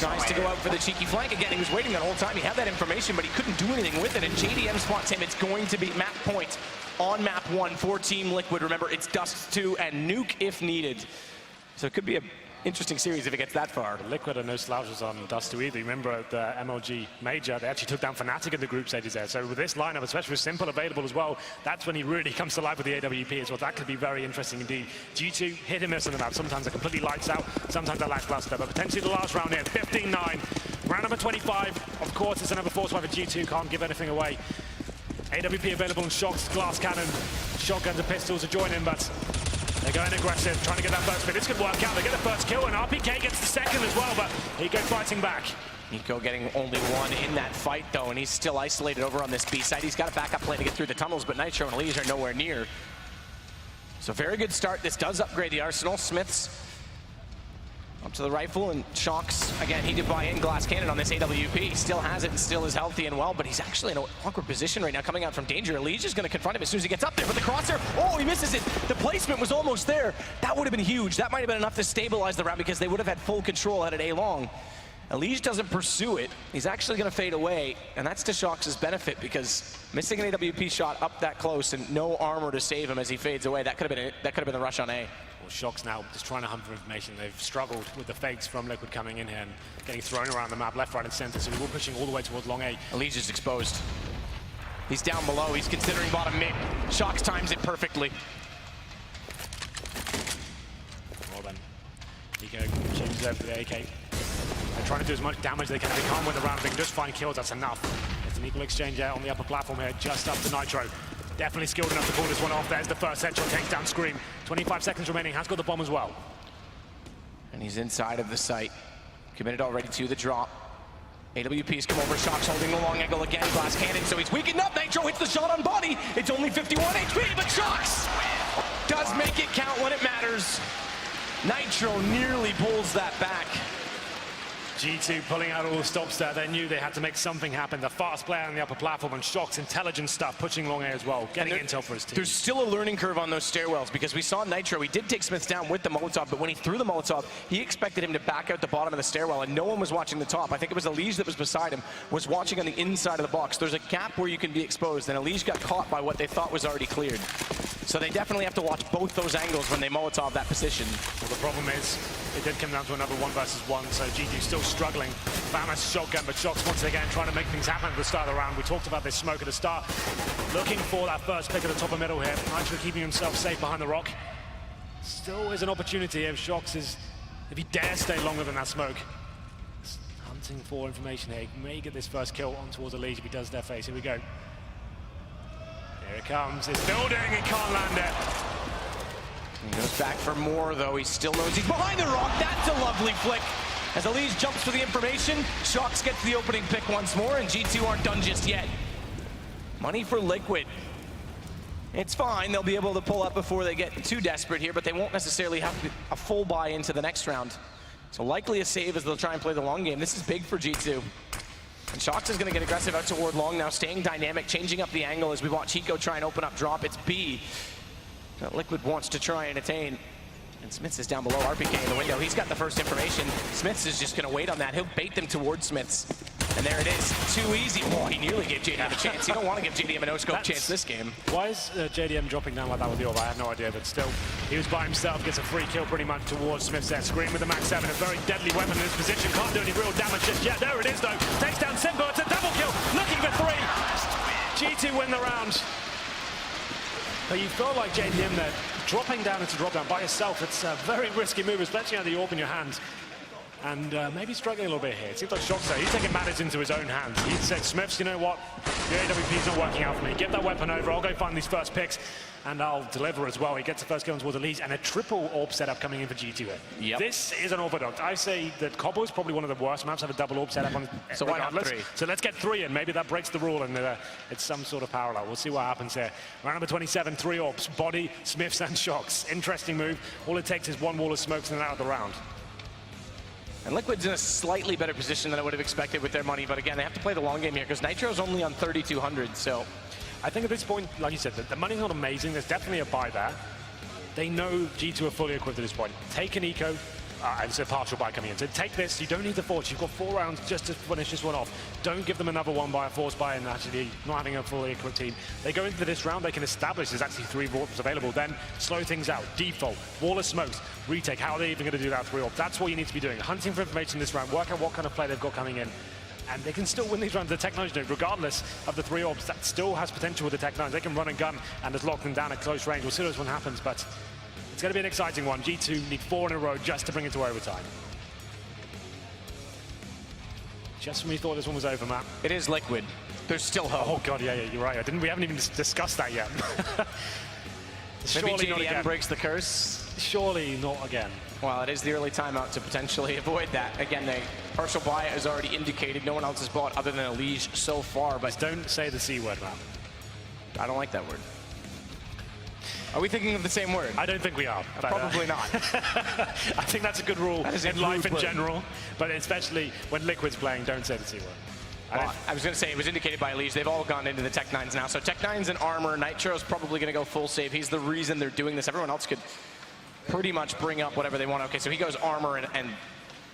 Tries to go out for the cheeky flank again. He was waiting that whole time. He had that information, but he couldn't do anything with it. And JDM spots him. It's going to be map point on map 1 for Team Liquid. Remember, it's Dust 2 and Nuke if needed. So it could be a interesting series if it gets that far. Liquid are no slouches on Dust 2 either. You remember at the MLG Major, they actually took down Fnatic in the group stages there. So with this lineup, especially with Simple available as well, that's when he really comes to life with the AWP as well. That could be very interesting indeed. G2 hit and miss on the map. Sometimes they're completely lights out, sometimes they're lackluster, but potentially the last round here, 15-9. Round number 25, of course, it's another force fight for G2, can't give anything away. AWP available in Shock's glass cannon. Shotguns and pistols are joining, but they're going aggressive, trying to get that first pick. This could work out. They get the first kill, and RPK gets the second as well, but Nico fighting back. Nico getting only one in that fight, though, and he's still isolated over on this B side. He's got a backup plan to get through the tunnels, but Nitro and Elise are nowhere near. So very good start. This does upgrade the arsenal. Smith's up to the rifle, and Shocks, again, he did buy in glass cannon on this AWP. He still has it and still is healthy and well, but he's actually in an awkward position right now coming out from danger. Elise is going to confront him as soon as he gets up there, but the crosshair, oh, he misses it. The placement was almost there. That would have been huge. That might have been enough to stabilize the round because they would have had full control had it A-long. Elise doesn't pursue it. He's actually going to fade away, and that's to Shocks' benefit because missing an AWP shot up that close and no armor to save him as he fades away, that could have been it. That could have been the rush on A. Well, Shocks now just trying to hunt for information. They've struggled with the fakes from Liquid coming in here and getting thrown around the map left, right, and center, so we're pushing all the way towards long A. Elise is exposed. He's down below. He's considering bottom mid. Shocks times it perfectly. Well then, Nico changes over to the AK. They're trying to do as much damage as they can. If they can't win the round, they can just find kills. That's enough. It's an equal exchange out on the upper platform here, just up to Nitro. Definitely skilled enough to pull this one off. There's the first headshot, takes down Scream. 25 seconds remaining, has got the bomb as well. And he's inside of the site. Committed already to the drop. AWP's come over, Shocks holding the long angle again, glass cannon, so he's weakened up. Nitro hits the shot on body. It's only 51 HP, but Shocks does make it count when it matters. Nitro nearly pulls that back. G2 pulling out all the stops there. They knew they had to make something happen. The fast player on the upper platform and Shocks intelligent stuff, pushing long A as well, getting intel for his team. There's still a learning curve on those stairwells because we saw Nitro, he did take Smith down with the Molotov, but when he threw the Molotov, he expected him to back out the bottom of the stairwell and no one was watching the top. I think it was Elise that was beside him, was watching on the inside of the box. There's a gap where you can be exposed and Elise got caught by what they thought was already cleared. So they definitely have to watch both those angles when they Molotov that position. Well, the problem is, it did come down to another 1 versus 1, so G2 still struggling. Famous shotgun, but Shocks once again trying to make things happen at the start of the round. We talked about this smoke at the start. Looking for that first pick at the top of middle here. Nitro keeping himself safe behind the rock. Still is an opportunity if Shocks is, if he dares stay longer than that smoke. Hunting for information here. He may get this first kill on towards Elise if he does their face. Here we go. Here it comes. It's building. He can't land it. He goes back for more, though. He still knows he's behind the rock. That's a lovely flick. As Elise jumps for the information, Shocks gets the opening pick once more, and G2 aren't done just yet. Money for Liquid. It's fine. They'll be able to pull up before they get too desperate here, but they won't necessarily have a full buy into the next round. So likely a save as they'll try and play the long game. This is big for G2. And Shocks is going to get aggressive out toward long now, staying dynamic, changing up the angle as we watch Hiko try and open up drop. It's B that Liquid wants to try and attain. And Smiths is down below, RPK in the window. He's got the first information. Smiths is just going to wait on that. He'll bait them towards Smiths. And there it is. Too easy. Boy, he nearly gave JDM a chance. You don't want to give JDM a no-scope chance this game. Why is JDM dropping down like that with the orb? I have no idea, but still, he was by himself, gets a free kill pretty much towards Smith's there. Scream with the Max 7, a very deadly weapon in this position. Can't do any real damage just yet. There it is, though. Takes down Simba. It's a double kill. Looking for 3. G2 win the round. But you feel like JDM there, dropping down into drop down by yourself. It's a very risky move, especially with the orb in your hands. And maybe struggling a little bit here. It seems like Shocks there. He's taking matters into his own hands. He said, Smiths, you know what? The AWP's not working out for me. Give that weapon over. I'll go find these first picks, and I'll deliver as well. He gets the first kill towards Elise, and a triple orb setup coming in for G2 here. Yep. This is an orthodox. I say that Cobble is probably one of the worst maps to have a double orb setup on. So why not 3? So let's get 3 in. Maybe that breaks the rule, and it's some sort of parallel. We'll see what happens here. Round number 27, 3 orbs. Body, Smiths, and Shocks. Interesting move. All it takes is 1 wall of smokes and then out of the round. And Liquid's in a slightly better position than I would have expected with their money, but again, they have to play the long game here because Nitro's only on 3,200, so. I think at this point, like you said, the money's not amazing. There's definitely a buy there. They know G2 are fully equipped at this point. Take an eco, and it's a partial buy coming in. So take this, you don't need the force. You've got 4 rounds just to finish this one off. Don't give them another one by a force buy and actually not having a fully equipped team. They go into this round, they can establish there's actually 3 warps available, then slow things out. Default, wall of smokes, retake. How are they even going to do that 3 warp? That's what you need to be doing. Hunting for information this round, work out what kind of play they've got coming in. And they can still win these rounds. The Tech-9, regardless of the 3 orbs, that still has potential with the Tech-9. They can run and gun and just lock them down at close range. We'll see what this one happens, but it's going to be an exciting one. G2 need 4 in a row just to bring it to overtime. Just when we thought this one was over, Matt. It is Liquid. There's still hope. Oh, God, yeah, you're right. We haven't even discussed that yet. Maybe JDM breaks the curse. Surely not again. Well, it is the early timeout to potentially avoid that. Again, the partial buy is already indicated. No one else has bought other than Elige so far. But just don't say the C word, Matt. I don't like that word. Are we thinking of the same word? I don't think we are. Probably not. I think that's a good rule in life in general, but especially when Liquid's playing, don't say the C word. Well, I was going to say, it was indicated by Elige. They've all gone into the Tech-9s now. So Tech-9's in armor. Nitro's probably going to go full save. He's the reason they're doing this. Everyone else could pretty much bring up whatever they want. Okay, so he goes armor and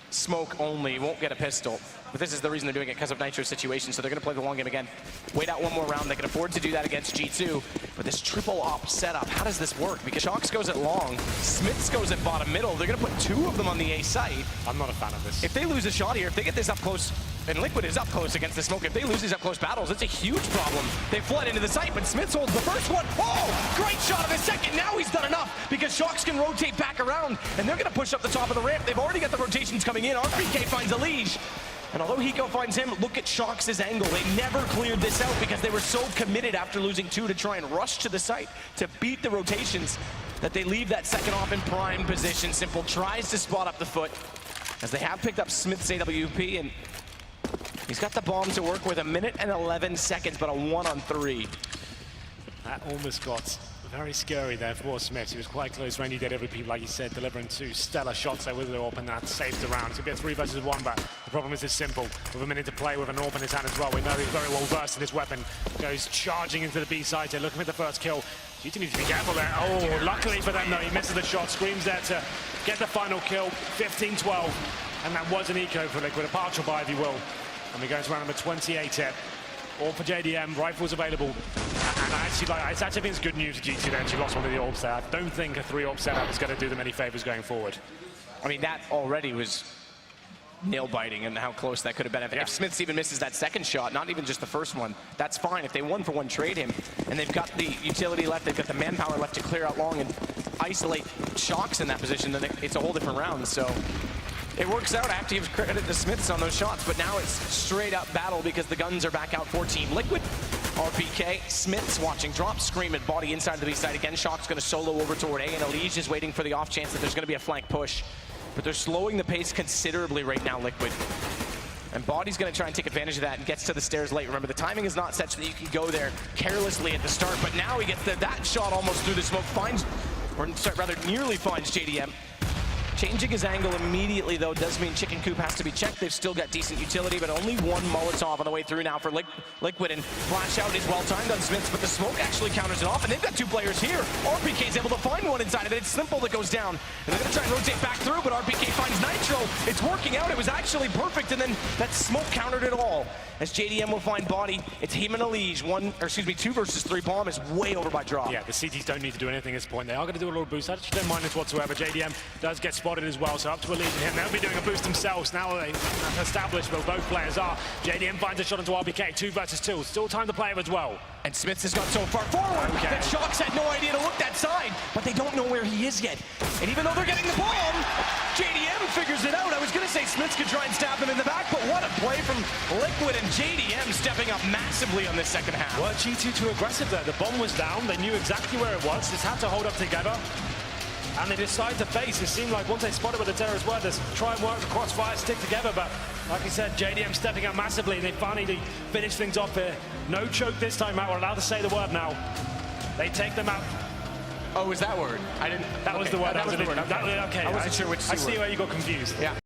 smoke only. He won't get a pistol. But this is the reason they're doing it, because of Nitro's situation. So they're going to play the long game again. Wait out one more round. They can afford to do that against G2. But this triple op setup, how does this work? Because Shox goes at long, Smiths goes at bottom middle. They're going to put 2 of them on the A site. I'm not a fan of this. If they lose a shot here, if they get this up close, and Liquid is up close against the smoke, if they lose these up close battles, it's a huge problem. They flood into the site, but Smiths holds the first one. Oh, great shot of the second. Now he's done enough because Shox can rotate back around, and they're going to push up the top of the ramp. They've already got the rotations coming in. RPK finds Elige. And although Hiko finds him, look at Shox's angle. They never cleared this out because they were so committed after losing 2 to try and rush to the site to beat the rotations that they leave that second off in prime position. Simple tries to spot up the foot as they have picked up Smith's AWP, and he's got the bomb to work with. 1 minute and 11 seconds, but a 1-on-3. That almost got very scary there for Smith. He was quite close range. He did everything, like you said, delivering 2 stellar shots there with the AWP, and that saved the round. It's going to be a 3 versus 1, but the problem is it's simple. With 1 minute to play with an AWP in his hand as well, we know he's very well versed in his weapon. Goes charging into the B side, so looking at the first kill. G2 needs to be careful there. Oh, luckily for them, though, he misses the shot. Screams there to get the final kill. 15-12, and that was an eco for Liquid, a partial buy, if you will. And we go to round number 28 here. All for JDM, rifles available. And I actually think it's good news for G2 that she lost one of the AWPs there. I don't think a 3 AWP setup is going to do them any favors going forward. I mean, that already was nail-biting and how close that could have been. If Smiths even misses that second shot, not even just the first one, that's fine. If they 1-for-1 trade him, and they've got the utility left, they've got the manpower left to clear out long and isolate Shox in that position, then it's a whole different round. So it works out. I have to give credit to Smiths on those shots, but now it's straight up battle because the guns are back out for Team Liquid. RPK, Smiths watching drop, scream at body inside the B side again. Shox going to solo over toward A, and Elige is waiting for the off chance that there's going to be a flank push. But they're slowing the pace considerably right now, Liquid. And Body's going to try and take advantage of that and gets to the stairs late. Remember, the timing is not such that you can go there carelessly at the start, but now he gets that shot almost through the smoke, nearly finds JDM. Changing his angle immediately, though, does mean Chicken Coop has to be checked. They've still got decent utility, but only 1 Molotov on the way through now for Liquid, and flash out is well-timed on Smiths, but the smoke actually counters it off, and they've got 2 players here. RPK's able to find one inside of it. It's Simple that goes down, and they're going to try and rotate back through, but RPK finds Nitro. It's working out. It was actually perfect, and then that smoke countered it all. As JDM will find Body, it's him and Elige. 2 versus 3 bomb is way over by drop. Yeah, the CTs don't need to do anything at this point. They are going to do a little boost. I actually don't mind this whatsoever. JDM does get spotted as well, so up to Elige and him. They'll be doing a boost themselves. Now they established where both players are. JDM finds a shot into RPK, 2 versus 2. Still time to play it as well. And Smiths has got so far forward that Shox had no idea to look that side, but they don't know where he is yet. And even though they're getting the bomb, JDM figures it out. I was going to say Smiths could try and stab him in the back, but what a play from Liquid, and JDM stepping up massively on this second half. Well, G2 too aggressive there. The bomb was down. They knew exactly where it was. Just had to hold up together. And they decided to face. It seemed like once they spotted with the terrorist word, they try and work the crossfire, stick together. But like I said, JDM stepping up massively. And they finally finish things off here. No choke this time out. We're allowed to say the word now. They take them out. Oh, was that word? I didn't. That was the word. That was the word. Okay. I wasn't sure which. I see where you got confused. Yeah.